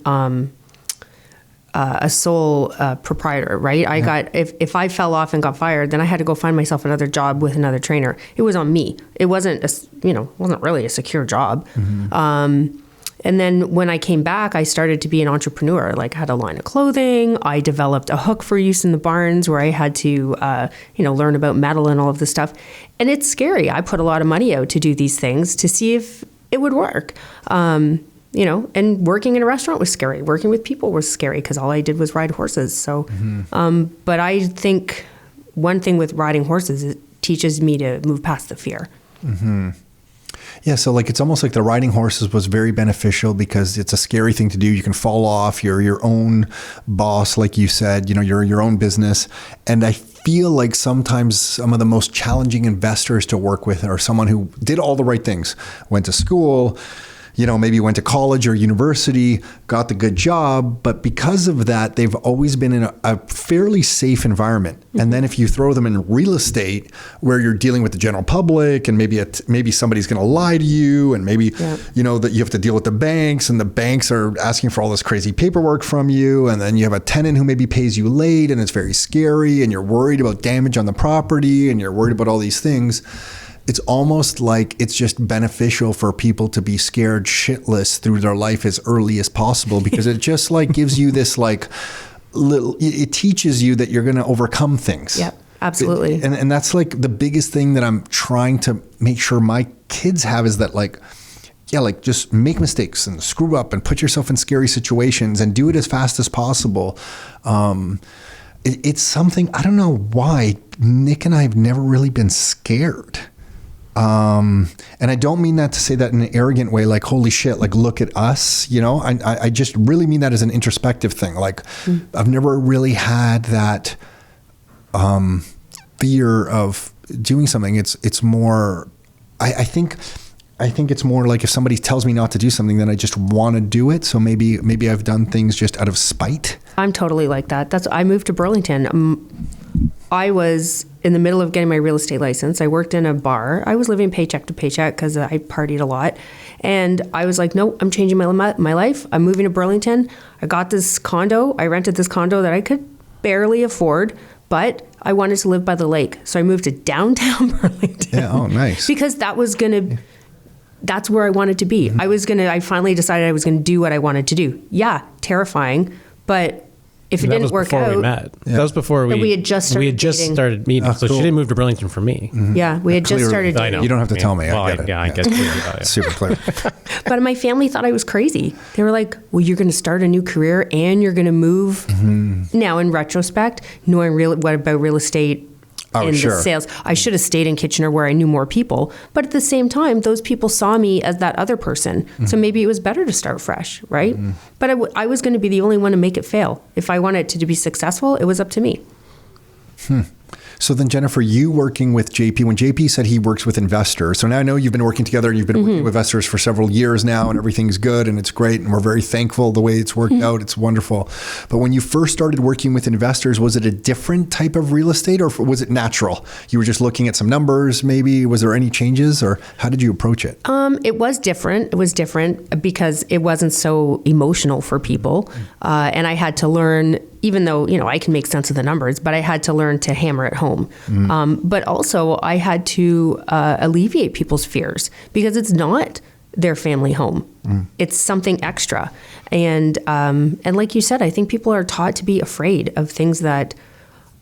a sole proprietor, right? I got, if I fell off and got fired, then I had to go find myself another job with another trainer. It was on me. It wasn't, wasn't really a secure job. And then when I came back, I started to be an entrepreneur. Like I had a line of clothing. I developed a hook for use in the barns where I had to, learn about metal and all of this stuff. And it's scary. I put a lot of money out to do these things to see if it would work. And working in a restaurant was scary. Working with people was scary because all I did was ride horses. So, but I think one thing with riding horses, it teaches me to move past the fear. Mm-hmm. Yeah, so like it's almost like the riding horses was very beneficial because it's a scary thing to do. You can fall off. You're your own boss, like you said. You're your own business. And I feel like sometimes some of the most challenging investors to work with are someone who did all the right things, went to school, maybe went to college or university, got the good job, but because of that, they've always been in a fairly safe environment. Mm-hmm. And then if you throw them in real estate where you're dealing with the general public and maybe somebody's going to lie to you and maybe, that you have to deal with the banks and the banks are asking for all this crazy paperwork from you. And then you have a tenant who maybe pays you late and it's very scary and you're worried about damage on the property and you're worried about all these things. It's almost like it's just beneficial for people to be scared shitless through their life as early as possible because it just like gives you this it teaches you that you're going to overcome things. Yeah, absolutely. And that's like the biggest thing that I'm trying to make sure my kids have is that just make mistakes and screw up and put yourself in scary situations and do it as fast as possible. It's something, I don't know why, Nick and I have never really been scared. And I don't mean that to say that in an arrogant way, like, holy shit, like, look at us, I just really mean that as an introspective thing. Like, I've never really had that, fear of doing something. It's more, I think it's more like if somebody tells me not to do something, then I just want to do it. So maybe I've done things just out of spite. I'm totally like that. I moved to Burlington. I was in the middle of getting my real estate license. I worked in a bar. I was living paycheck to paycheck because I partied a lot. And I was like, no, I'm changing my life. I'm moving to Burlington. I got this condo. I rented this condo that I could barely afford, but I wanted to live by the lake. So I moved to downtown Burlington. Yeah, oh, nice. Because that's where I wanted to be. Mm-hmm. I finally decided I was going to do what I wanted to do. Yeah, terrifying, but if it didn't work out, we met. Yeah. That was before we had just started meeting. So cool. She didn't move to Burlington for me. Mm-hmm. Yeah, we had just started dating. I know. You don't have to tell me. I get it. Yeah, I guess clearly. Super clear. But my family thought I was crazy. They were like, well, you're going to start a new career and you're going to move. Mm-hmm. Now, in retrospect, knowing what about real estate the sales, I should have stayed in Kitchener where I knew more people. But at the same time, those people saw me as that other person. Mm-hmm. So maybe it was better to start fresh, right? Mm-hmm. But I was going to be the only one to make it fail. If I wanted it to be successful, it was up to me. So then, Jennifer, you working with JP, when JP said he works with investors, so now I know you've been working together and you've been working with investors for several years now and everything's good and it's great and we're very thankful the way it's worked out. It's wonderful. But when you first started working with investors, was it a different type of real estate or was it natural? You were just looking at some numbers maybe? Was there any changes or how did you approach it? It was different. It was different because it wasn't so emotional for people. And I had to learn, even though, I can make sense of the numbers, but I had to learn to hammer it home. But also I had to alleviate people's fears because it's not their family home. It's something extra. And like you said, I think people are taught to be afraid of things that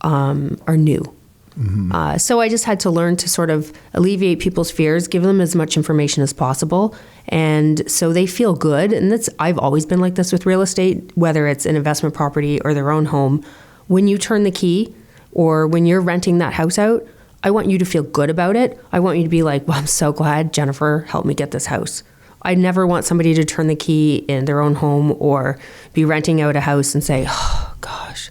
are new. Mm-hmm. So I just had to learn to sort of alleviate people's fears, give them as much information as possible. And so they feel good. And I've always been like this with real estate, whether it's an investment property or their own home. When you turn the key or when you're renting that house out, I want you to feel good about it. I want you to be like, well, I'm so glad Jennifer helped me get this house. I never want somebody to turn the key in their own home or be renting out a house and say, oh, gosh,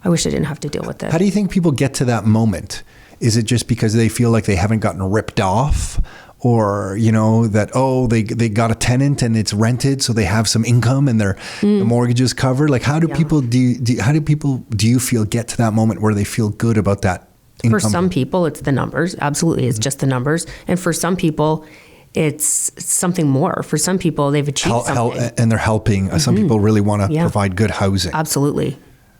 I wish I didn't have to deal with this. How do you think people get to that moment? Is it just because they feel like they haven't gotten ripped off or, that, they got a tenant and it's rented so they have some income and the mortgage is covered? Like how do people do you feel get to that moment where they feel good about that income? For some people, it's the numbers. Absolutely. It's just the numbers. And for some people, it's something more. For some people, they've achieved something. And they're helping. Some people really want to provide good housing. Absolutely.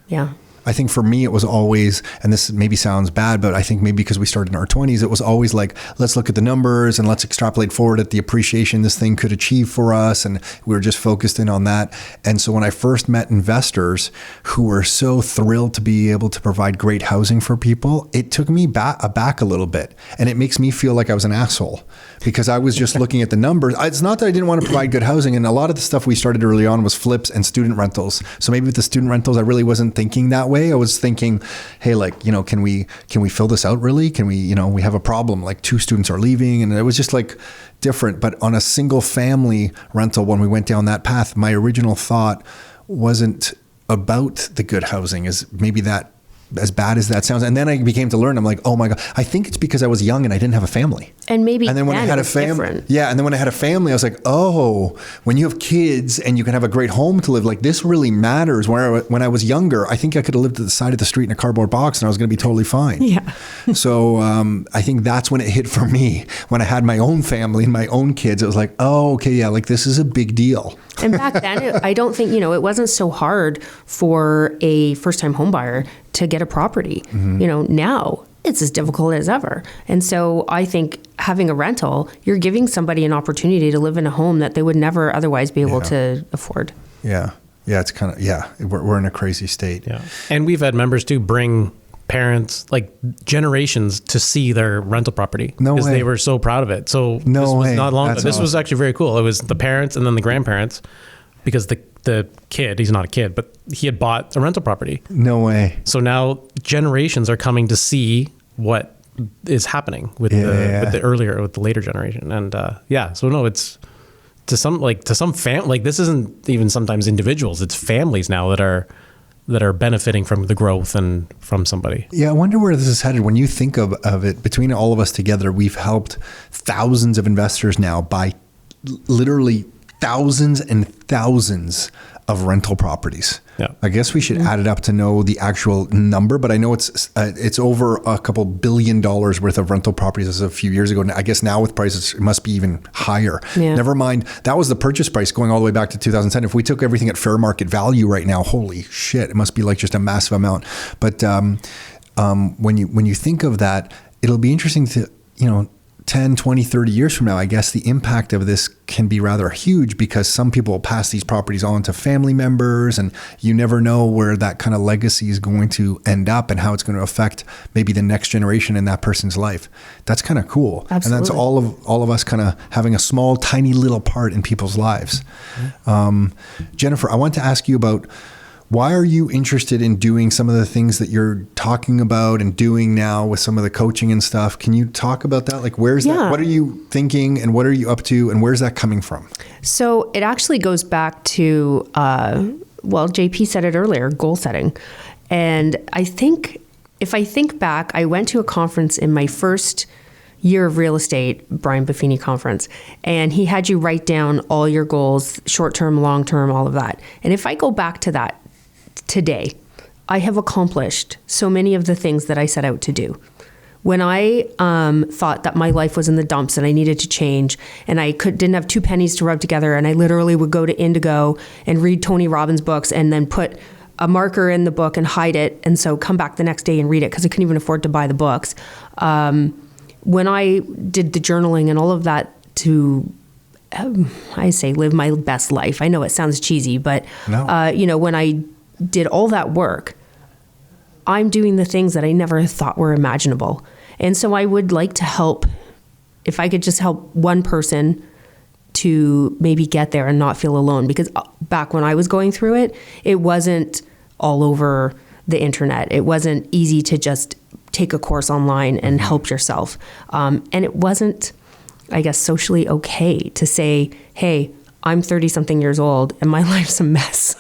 Yeah. I think for me, it was always, and this maybe sounds bad, but I think maybe because we started in our 20s, it was always like, let's look at the numbers and let's extrapolate forward at the appreciation this thing could achieve for us. And we were just focused in on that. And so when I first met investors who were so thrilled to be able to provide great housing for people, it took me aback a little bit. And it makes me feel like I was an asshole because I was just looking at the numbers. It's not that I didn't want to provide good housing. And a lot of the stuff we started early on was flips and student rentals. So maybe with the student rentals, I really wasn't thinking that way. I was thinking, hey, like, can we fill this out really? Can we, we have a problem, like 2 students are leaving. And it was just like different. But on a single family rental, when we went down that path, my original thought wasn't about the good housing, as maybe that, as bad as that sounds. And then I became to learn, I'm like, oh my God, I think it's because I was young and I didn't have a family. And maybe and then when I had a family, yeah. And then when I had a family, I was like, oh, when you have kids and you can have a great home to live, like this really matters. When I was younger, I think I could have lived at the side of the street in a cardboard box and I was going to be totally fine. Yeah. So I think that's when it hit for me. When I had my own family and my own kids, it was like, oh, okay, yeah, like this is a big deal. And back then, I don't think, it wasn't so hard for a first-time home buyer to get a property. Now it's as difficult as ever. And so I think having a rental, you're giving somebody an opportunity to live in a home that they would never otherwise be able to afford. Yeah. Yeah. It's kind of, we're in a crazy state. Yeah. And we've had members too bring parents, like generations, to see their rental property because they were so proud of it. So this was not long. This was actually very cool. It was the parents and then the grandparents, because the kid, he's not a kid, but he had bought a rental property. No way. So now generations are coming to see what is happening with the later generation. And so no, it's to some family, like this isn't even sometimes individuals, it's families now that are benefiting from the growth and from somebody. Yeah, I wonder where this is headed. When you think of it, between all of us together, we've helped thousands of investors now buy literally thousands and thousands of rental properties. Yeah. I guess we should add it up to know the actual number, but I know it's over a couple $1 billion worth of rental properties as a few years ago. I guess now with prices, it must be even higher. Yeah. Never mind, that was the purchase price going all the way back to 2010. If we took everything at fair market value right now, holy shit, it must be like just a massive amount. But when you think of that, it'll be interesting to, 10, 20, 30 years from now, I guess the impact of this can be rather huge because some people will pass these properties on to family members and you never know where that kind of legacy is going to end up and how it's going to affect maybe the next generation in that person's life. That's kind of cool. Absolutely. And that's all of us kind of having a small, tiny little part in people's lives. Mm-hmm. Jennifer, I want to ask you about, why are you interested in doing some of the things that you're talking about and doing now with some of the coaching and stuff? Can you talk about that? Like, where's that? What are you thinking and what are you up to and where's that coming from? So it actually goes back to, JP said it earlier, goal setting. And I think, if I think back, I went to a conference in my first year of real estate, Brian Buffini conference, and he had you write down all your goals, short-term, long-term, all of that. And if I go back to that, today, I have accomplished so many of the things that I set out to do. When I thought that my life was in the dumps and I needed to change and I didn't have 2 pennies to rub together, and I literally would go to Indigo and read Tony Robbins books and then put a marker in the book and hide it, and so come back the next day and read it because I couldn't even afford to buy the books. When I did the journaling and all of that to I say live my best life. I know it sounds cheesy, but when I did all that work, I'm doing the things that I never thought were imaginable. And so I would like to help, if I could just help one person to maybe get there and not feel alone. Because back when I was going through it, it wasn't all over the internet. It wasn't easy to just take a course online and help yourself. And it wasn't, I guess, socially okay to say, hey, I'm 30 something years old and my life's a mess.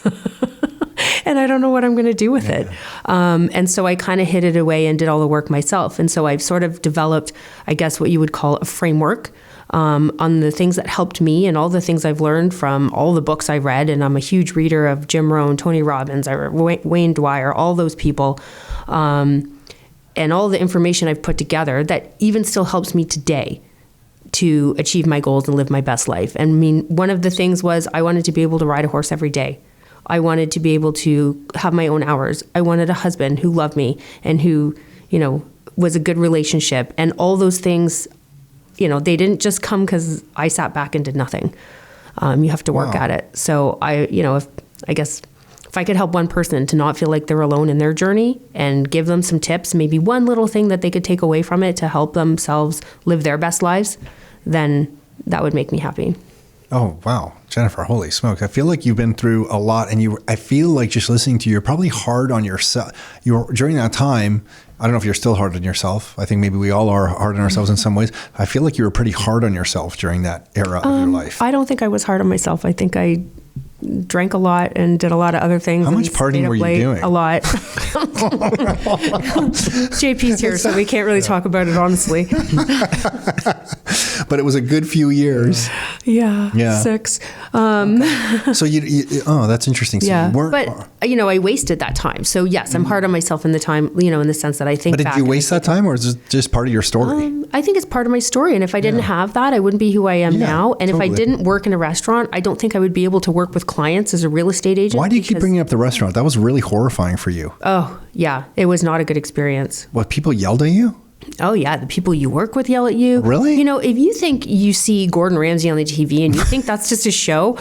And I don't know what I'm going to do with it. And so I kind of hid it away and did all the work myself. And so I've sort of developed, I guess, what you would call a framework on the things that helped me and all the things I've learned from all the books I read. And I'm a huge reader of Jim Rohn, Tony Robbins, Wayne Dwyer, all those people. And all the information I've put together that even still helps me today to achieve my goals and live my best life. And I mean, one of the things was I wanted to be able to ride a horse every day. I wanted to be able to have my own hours. I wanted a husband who loved me and who, was a good relationship. And all those things, they didn't just come because I sat back and did nothing. You have to work at it. So if I could help one person to not feel like they're alone in their journey and give them some tips, maybe one little thing that they could take away from it to help themselves live their best lives, then that would make me happy. Oh, wow. Jennifer, holy smokes. I feel like you've been through a lot, and I feel like just listening to you, you're probably hard on yourself. During that time, I don't know if you're still hard on yourself. I think maybe we all are hard on ourselves in some ways. I feel like you were pretty hard on yourself during that era of your life. I don't think I was hard on myself. I think I drank a lot and did a lot of other things. How much partying were you doing? A lot. JP's here, so we can't really talk about it honestly. But it was a good few years. Yeah. 6. So that's interesting. So yeah. you weren't. But I wasted that time. So yes, I'm hard on myself in the time, in the sense that I think. But did you waste that time, or is it just part of your story? I think it's part of my story. And if I didn't have that, I wouldn't be who I am now. And totally. If I didn't work in a restaurant, I don't think I would be able to work with clients as a real estate agent. Why do you keep bringing up the restaurant? That was really horrifying for you. Oh, yeah. It was not a good experience. What, people yelled at you? Oh, yeah. The people you work with yell at you. Really? If you think you see Gordon Ramsay on the TV and you think that's just a show,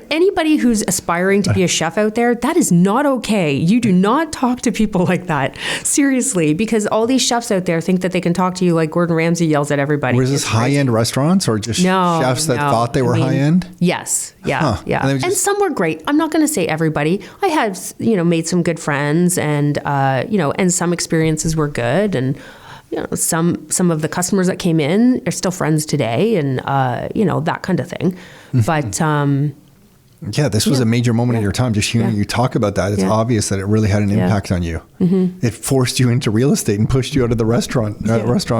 anybody who's aspiring to be a chef out there, that is not okay. You do not talk to people like that. Seriously, because all these chefs out there think that they can talk to you like Gordon Ramsay yells at everybody. Was this high-end restaurants or just chefs that thought they were high-end? Yes. Yeah. Yeah. And some were great. I'm not going to say everybody. I had, made some good friends and, and some experiences were good. And, some of the customers that came in are still friends today and, that kind of thing. But, yeah, this was a major moment in your time. Just hearing you talk about that, it's obvious that it really had an impact on you. Mm-hmm. It forced you into real estate and pushed you out of the restaurant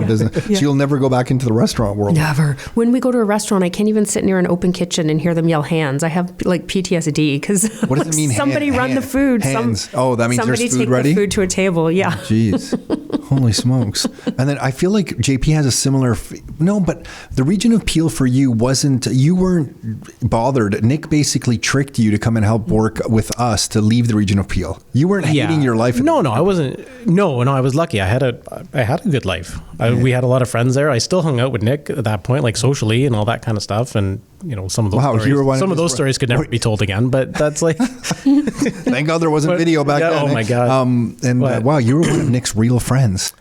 business. So you'll never go back into the restaurant world. Never. When we go to a restaurant, I can't even sit near an open kitchen and hear them yell hands. I have like PTSD because what does it mean? Somebody run the food. Hands. That means somebody there's food take ready? The food to a table. Yeah. Jeez. Holy smokes. And then I feel like JP has a similar, but the region of Peel for you you weren't bothered. Nick basically tricked you to come and help work with us to leave the region of Peel. You weren't hating your life. No, I wasn't. No, I was lucky. I had a good life. We had a lot of friends there. I still hung out with Nick at that point, like socially and all that kind of stuff. And some of those stories could never be told again, but that's like, thank God there wasn't video back then. Oh my God. Wow, you were one of Nick's real friends.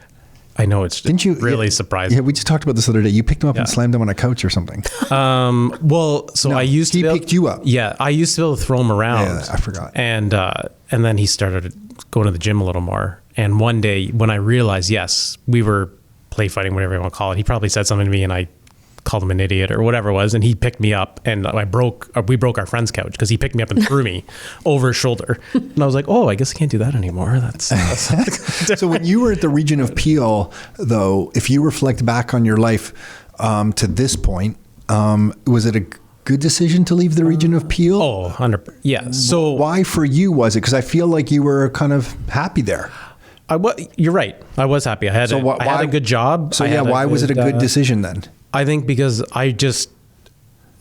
I know, it's really surprising. Yeah, we just talked about this the other day. You picked him up and slammed him on a couch or something. I used to. He picked you up. Yeah, I used to be able to throw him around. Yeah, I forgot. And then he started going to the gym a little more. And one day when I realized, yes, we were play fighting, whatever you want to call it, he probably said something to me and I called him an idiot or whatever it was, and he picked me up and we broke our friend's couch because he picked me up and threw me over his shoulder. And I was like, oh, I guess I can't do that anymore. That's So when you were at the region of Peel, though, if you reflect back on your life to this point, was it a good decision to leave the region of Peel? Oh, 100%. Yeah. So why for you was it? Because I feel like you were kind of happy there. You're right. I was happy. I had a good job. So why was it a good decision then? I think because I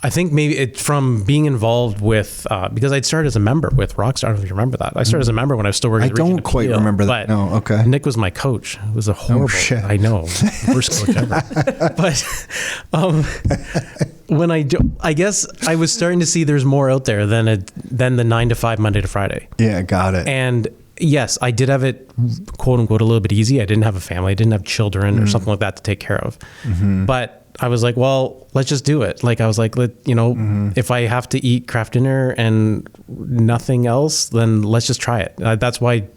think maybe it from being involved with, because I'd started as a member with Rockstar. I don't know if you remember that. I started as a member when I was still working at the region of Peel. I don't quite remember that. No, okay. Nick was my coach. It was a horrible, I know, worst coach ever. But when I guess I was starting to see there's more out there than the 9 to 5, Monday to Friday. Yeah, got it. And yes, I did have it, quote unquote, a little bit easy. I didn't have a family. I didn't have children or something like that to take care of. Mm-hmm. But I was like, well, let's just do it. Like, I was like, if I have to eat craft dinner and nothing else, then let's just try it. That's why I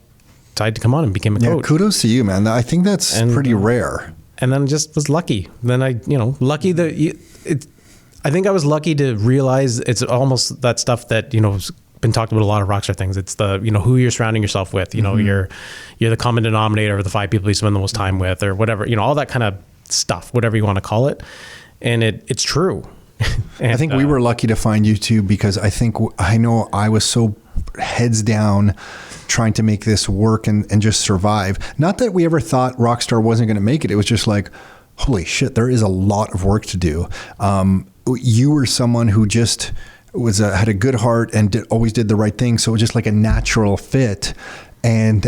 decided to come on and became a coach. Yeah, kudos to you, man. I think that's pretty rare. And then just was lucky. Then I think I was lucky to realize it's almost that stuff that, been talked about a lot of Rockstar things. It's the, who you're surrounding yourself with, you're the common denominator of the 5 people you spend the most time with or whatever, all that kind of stuff, whatever you want to call it. And it's true. And, I think we were lucky to find you too, because I know I was so heads down trying to make this work and just survive. Not that we ever thought Rockstar wasn't going to make it. It was just like, holy shit, there is a lot of work to do. You were someone who just, had a good heart and always did the right thing. So it was just like a natural fit. And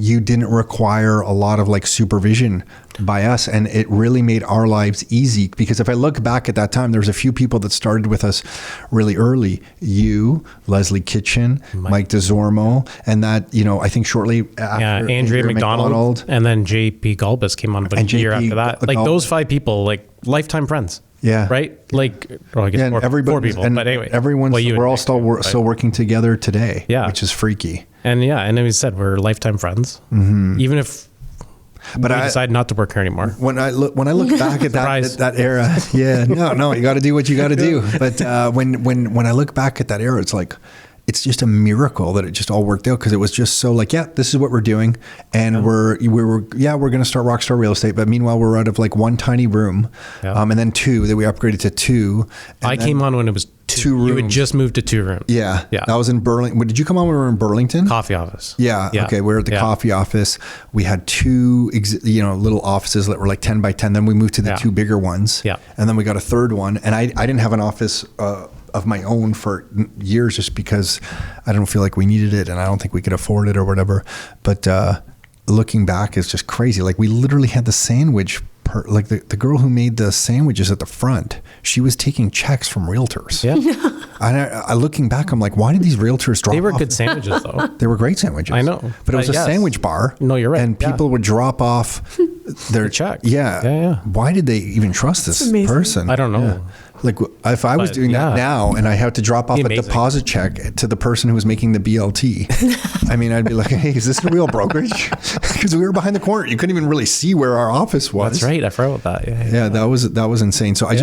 you didn't require a lot of like supervision by us. And it really made our lives easy, because if I look back at that time, there was a few people that started with us really early. You, Leslie Kitchen, Mike DeZormo, and that, I think shortly after Andrea McDonald, and then JP Galbus came on about a year after that. Like those 5 people, like lifetime friends. Yeah. Right? Like, I guess four people. And but anyway. we're all still working together today, which is freaky. And then we said we're lifetime friends, even if we decide not to work here anymore. When I look back at that era, you got to do what you got to do. But when I look back at that era, it's like, it's just a miracle that it just all worked out, because it was just so like, this is what we're doing. And we're going to start Rockstar Real Estate. But meanwhile, we're out of like one tiny room, and then 2 that we upgraded to 2. I came on when it was 2 rooms. You had just moved to 2 rooms. Yeah. That was in Burlington. Did you come on when we were in Burlington? Coffee office. Yeah. Okay. We were at the coffee office. We had 2, little offices that were like 10 by 10. Then we moved to the 2 bigger ones. Yeah. And then we got a 3rd one. And I didn't have an office of my own for years, just because I don't feel like we needed it, and I don't think we could afford it or whatever. But looking back, it's just crazy. Like, we literally had the sandwich like the girl who made the sandwiches at the front, she was taking checks from realtors. Yeah. I looking back, I'm like, why did these realtors drop off? They were good sandwiches though. They were great sandwiches. I know. But it was a sandwich bar. No, you're right. And people would drop off their check. Yeah. Why did they even trust this person? I don't know. Yeah. Like, if I was doing that now and I had to drop off a deposit check to the person who was making the BLT, I mean, I'd be like, hey, is this a real brokerage? Because we were behind the corner. You couldn't even really see where our office was. That's right. I forgot about that. Yeah, that was insane. So I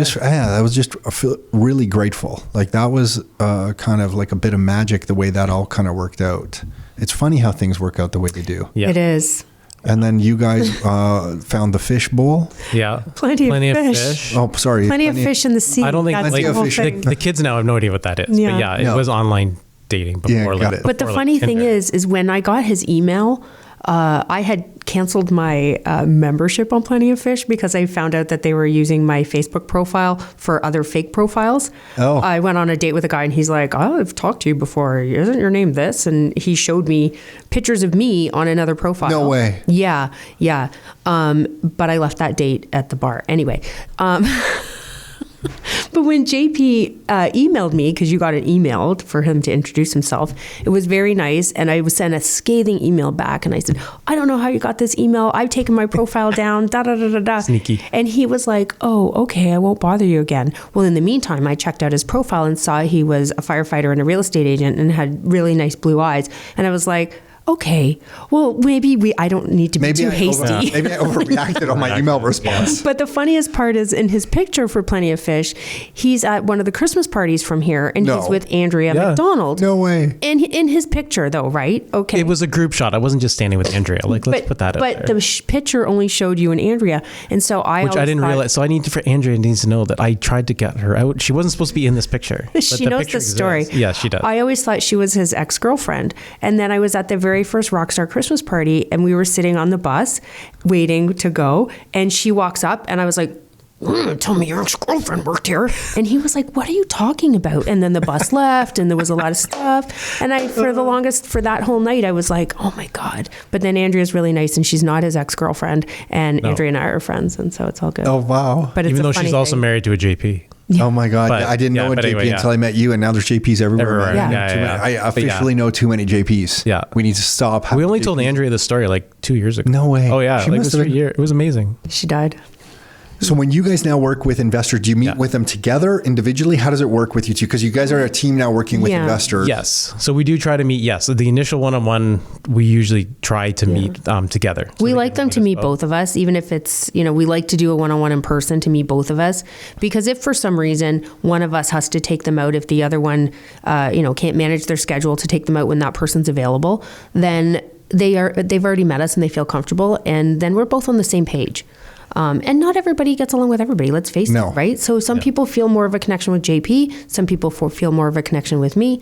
feel really grateful. Like, that was kind of like a bit of magic, the way that all kind of worked out. It's funny how things work out the way they do. Yeah. It is. And then you guys found the fish bowl. Yeah. Plenty of fish. Oh, sorry. Plenty of fish in the sea. I don't think the kids now have no idea what that is. Yeah. But it was online dating before. Got it. But the funny thing is when I got his email, I had canceled my membership on Plenty of Fish because I found out that they were using my Facebook profile for other fake profiles. Oh. I went on a date with a guy and he's like, oh, I've talked to you before. Isn't your name this? And he showed me pictures of me on another profile. No way. Yeah. But I left that date at the bar. Anyway. But when JP emailed me, because you got an email for him to introduce himself, it was very nice. And I was sent a scathing email back. And I said, I don't know how you got this email. I've taken my profile down, Sneaky. And he was like, oh, okay, I won't bother you again. Well, in the meantime, I checked out his profile and saw he was a firefighter and a real estate agent and had really nice blue eyes. And I was like, okay, well, maybe I don't need to be too hasty. Maybe I overreacted on my email response. But the funniest part is in his picture for Plenty of Fish, he's at one of the Christmas parties from here, and he's with Andrea McDonald. No way. And in his picture, though, right? Okay. It was a group shot. I wasn't just standing with Andrea. Like, let's put that up there. But the picture only showed you and Andrea, and so I didn't realize. So Andrea needs to know that I tried to get her out. She wasn't supposed to be in this picture. She knows the story. Yeah, she does. I always thought she was his ex-girlfriend, and then I was at the very first Rockstar Christmas party, and we were sitting on the bus waiting to go, and she walks up, and I was like, tell me your ex-girlfriend worked here. And he was like, what are you talking about? And then the bus left, and there was a lot of stuff, and for that whole night I was like, oh my God. But then Andrea's really nice, and she's not his ex-girlfriend, and Andrea and I are friends, and so it's all good. Oh wow. But even though she's also married to a JP. Yeah. Oh my God. I didn't know a JP until I met you, and now there's JPs everywhere. I officially know too many JPs. Yeah. We need to stop. We only told Andrea this story like 2 years ago. No way. Oh yeah. It was amazing. She died. So when you guys now work with investors, do you meet with them together individually? How does it work with you two? Because you guys are a team now working with investors. Yes. So we do try to meet. Yes. The initial one-on-one, we usually try to meet together. We like them to meet both of us, even if it's, we like to do a one-on-one in person to meet both of us. Because if for some reason one of us has to take them out, if the other one, can't manage their schedule to take them out when that person's available, then they've already met us and they feel comfortable. And then we're both on the same page. And not everybody gets along with everybody, let's face it, right? So some people feel more of a connection with JP, some people feel more of a connection with me.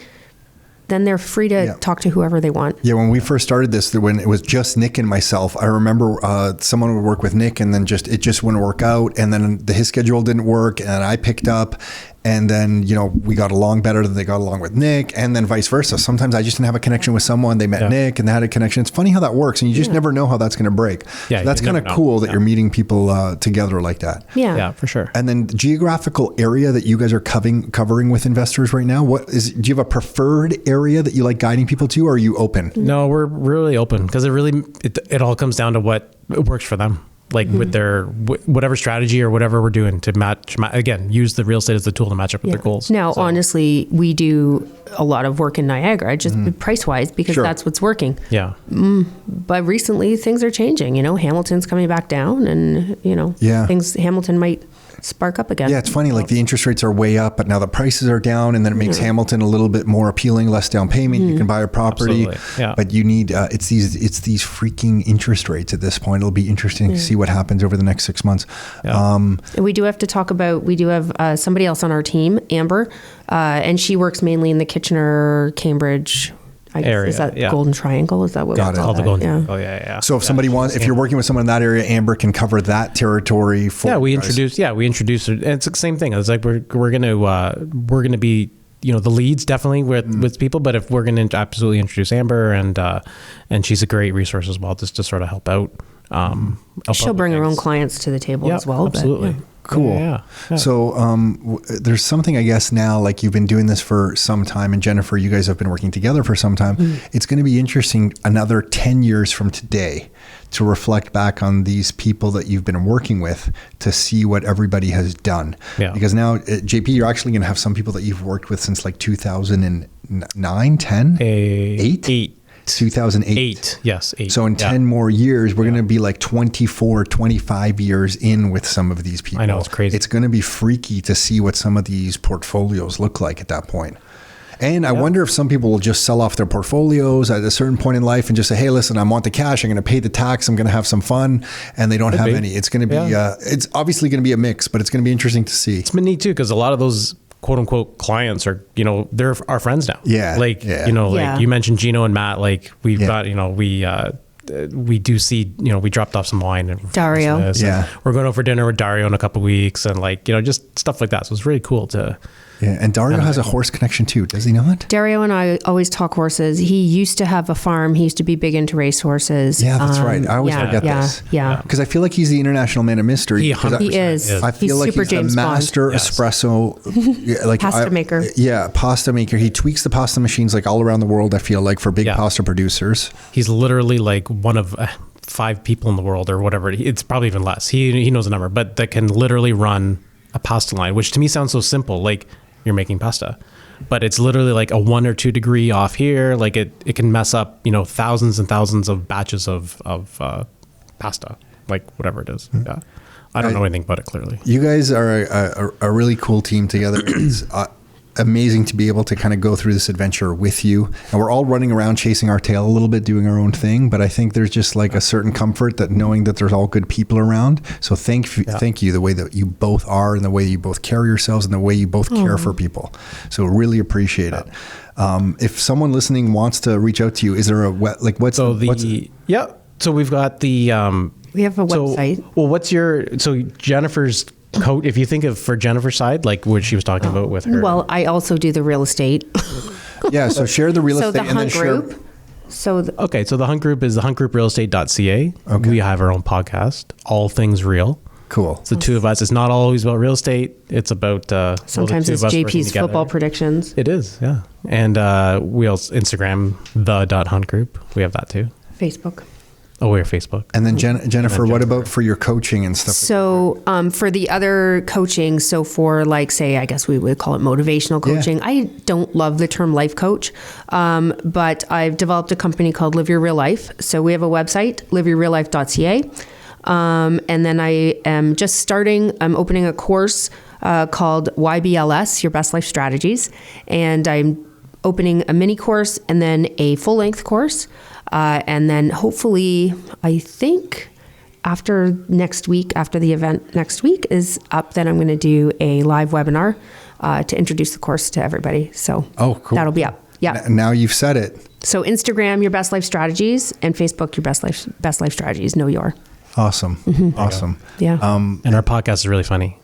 Then they're free to talk to whoever they want. Yeah, when we first started this, when it was just Nick and myself, I remember someone would work with Nick and then it just wouldn't work out. And then his schedule didn't work and I picked up. And then, we got along better than they got along with Nick, and then vice versa. Sometimes I just didn't have a connection with someone. They met Nick and they had a connection. It's funny how that works, and you just never know how that's going to break. Yeah, so that's kind of cool that you're meeting people together like that. Yeah, for sure. And then the geographical area that you guys are covering with investors right now, do you have a preferred area that you like guiding people to, or are you open? No, we're really open because it all comes down to what works for them. Like with their whatever strategy or whatever we're doing to match again, use the real estate as the tool to match up with their goals. Now, honestly, we do a lot of work in Niagara, just price wise, because that's what's working. Yeah. But recently things are changing, Hamilton's coming back down and, Hamilton might spark up again. Yeah, it's funny. Like the interest rates are way up, but now the prices are down, and then it makes Hamilton a little bit more appealing. Less down payment, you can buy a property. Yeah. But you need it's these freaking interest rates at this point. It'll be interesting to see what happens over the next 6 months. Yeah. And we do have to talk about. We do have somebody else on our team, Amber, and she works mainly in the Kitchener, Cambridge area. Is that Golden Triangle? Is that what it's called? The Golden Triangle. Yeah. So if somebody wants, if you're working with someone in that area, Amber can cover that territory for. We introduce her, and it's the same thing. It's like we're gonna be the leads definitely with people, but if we're gonna absolutely introduce Amber, and she's a great resource as well, just to sort of help out. She'll bring her own clients to the table as well. Absolutely. Cool. Yeah. So there's something, I guess, now, like you've been doing this for some time, and Jennifer, you guys have been working together for some time. It's going to be interesting another 10 years from today to reflect back on these people that you've been working with to see what everybody has done. Yeah. Because now, JP, you're actually going to have some people that you've worked with since like 2009, 10? 8? 2008. Yes, 8. So in 10 more years, we're going to be like 24, 25 years in with some of these people. I know, it's crazy. It's going to be freaky to see what some of these portfolios look like at that point. And I wonder if some people will just sell off their portfolios at a certain point in life and just say, hey, listen, I want the cash. I'm going to pay the tax. I'm going to have some fun. And they don't have any. It's going to be, it's obviously going to be a mix, but it's going to be interesting to see. It's been neat too, because a lot of those quote unquote clients are, they're our friends now. Yeah. Like, like you mentioned Gino and Matt, like we've got, we do see, we dropped off some wine and Dario. We're going over for dinner with Dario in a couple of weeks, and like, just stuff like that. So it's really cool to. Yeah, and Dario has a horse connection too, does he not? Dario and I always talk horses. He used to have a farm. He used to be big into race horses. Yeah, that's right. I always forget this. Yeah. Because I feel like he's the international man of mystery. He is. I feel like he's a master espresso pasta maker. Pasta maker. He tweaks the pasta machines like all around the world, I feel like, for big pasta producers. He's literally like one of 5 people in the world or whatever. It's probably even less. He knows the number, but that can literally run a pasta line, which to me sounds so simple. Like, you're making pasta, but it's literally like a 1 or 2 degree off here. Like it can mess up, thousands and thousands of batches of pasta, like whatever it is. Yeah. I don't know anything about it clearly. You guys are a really cool team together. It's amazing to be able to kind of go through this adventure with you, and we're all running around chasing our tail a little bit, doing our own thing, but I think there's just like a certain comfort that knowing that there's all good people around. So thank you the way that you both are, and the way you both carry yourselves, and the way you both care for people. So really appreciate it. If someone listening wants to reach out to you, is there so we've got the we have a website. So Jennifer's coat, if you think of for Jennifer's side, like what she was talking about with her. Well, I also do the real estate. So share the real estate. So the Hunt Group. So the Hunt Group is the huntgrouprealestate.ca. Okay. We have our own podcast, All Things Real. Cool. It's the two of us. It's not always about real estate. It's about sometimes it's JP's football predictions. It is, yeah. And we also Instagram the.hunt group. We have that too. Facebook. Oh, we're Facebook. And then Jennifer, what about for your coaching and stuff? So for the other coaching, so for like, say, I guess we would call it motivational coaching. I don't love the term life coach, but I've developed a company called Live Your Real Life. So we have a website, liveyourreallife.ca. And then I am just starting, I'm opening a course called YBLS, Your Best Life Strategies. And I'm opening a mini course and then a full-length course. And then hopefully, I think after the event next week is up, then I'm going to do a live webinar to introduce the course to everybody. So cool. That'll be up. Yeah. Now you've said it. So Instagram, Your Best Life Strategies, and Facebook, Your Best Life Strategies. Know your. Awesome. Mm-hmm. Awesome. Yeah. And our podcast is really funny.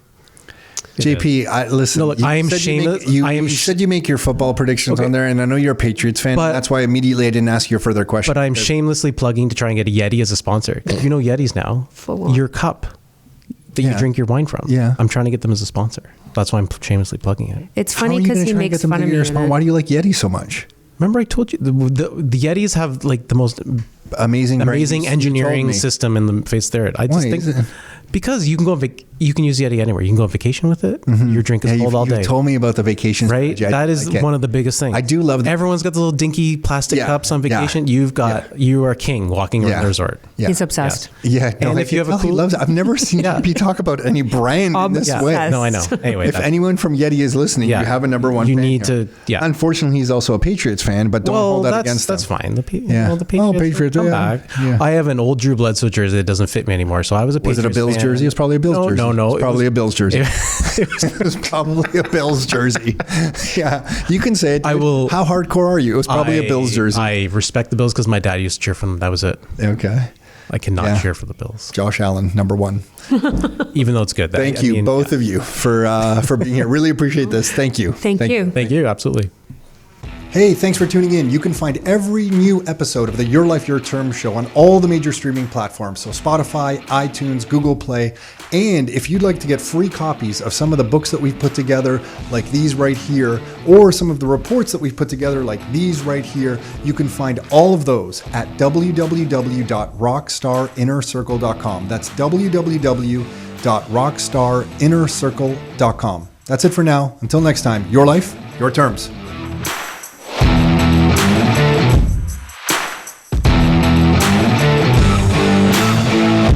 JP, listen. No, look, you I am said you shameless. make- You, I am you sh- said you make your football predictions on there, and I know you're a Patriots fan. But- That's why immediately I didn't ask you a further question. But I'm shamelessly plugging to try and get a Yeti as a sponsor. You know Yetis now. Full on. Your cup that you Yeah. drink your wine from. Yeah. I'm trying to get them as a sponsor. That's why I'm shamelessly plugging it. It's How are funny you because gonna he try and makes get them fun to of get me. your in sponsor? it. Why do you like Yeti so much? Remember I told you the Yetis have like the most Amazing amazing brands. You engineering told me. system in the face there. I just Why think is it? because you can go you can use Yeti anywhere. You can go on vacation with it. Your drink is Yeah, cold all you day. told me about the vacation Right? strategy. I That is like it. one of the biggest things. I do love that. Everyone's got the little dinky plastic Yeah, cups on yeah, vacation. You are king walking around Yeah. the resort. Yeah. He's obsessed. Yeah, no, And I if you can have a tell he cool- loves it. I've never seen Yeah. JP talk about any brand in this Yeah. way. Yes. No, I know. Anyway, If anyone from Yeti is listening, Yeah. you have a number one. You fan need here. to- yeah. Unfortunately, he's also a Patriots fan, but don't hold that against that's him. fine. Yeah. The Patriots, Oh, Patriots, come yeah. back. Yeah. I have an old Drew Bledsoe jersey that doesn't fit me anymore, so I was a Was Patriots it a Bills fan. jersey? It was probably a Bills jersey. No. It's probably a Bills jersey. It was- It was probably a Bills jersey. Yeah, you can say it. I will- How hardcore are you? It was probably a Bills jersey. I respect the Bills because my dad used to cheer for them. That was it. Okay. I cannot Yeah. cheer for the Bills, Josh Allen, number one. even though it's good. Thank you, both of you, for being here. Really appreciate this. Thank you. Thank you. Thank you. Absolutely. Hey, thanks for tuning in. You can find every new episode of the Your Life, Your Term show on all the major streaming platforms. So Spotify, iTunes, Google Play. And if you'd like to get free copies of some of the books that we've put together, like these right here, or some of the reports that we've put together, like these right here, you can find all of those at www.rockstarinnercircle.com. That's www.rockstarinnercircle.com. That's it for now. Until next time, your life, your terms.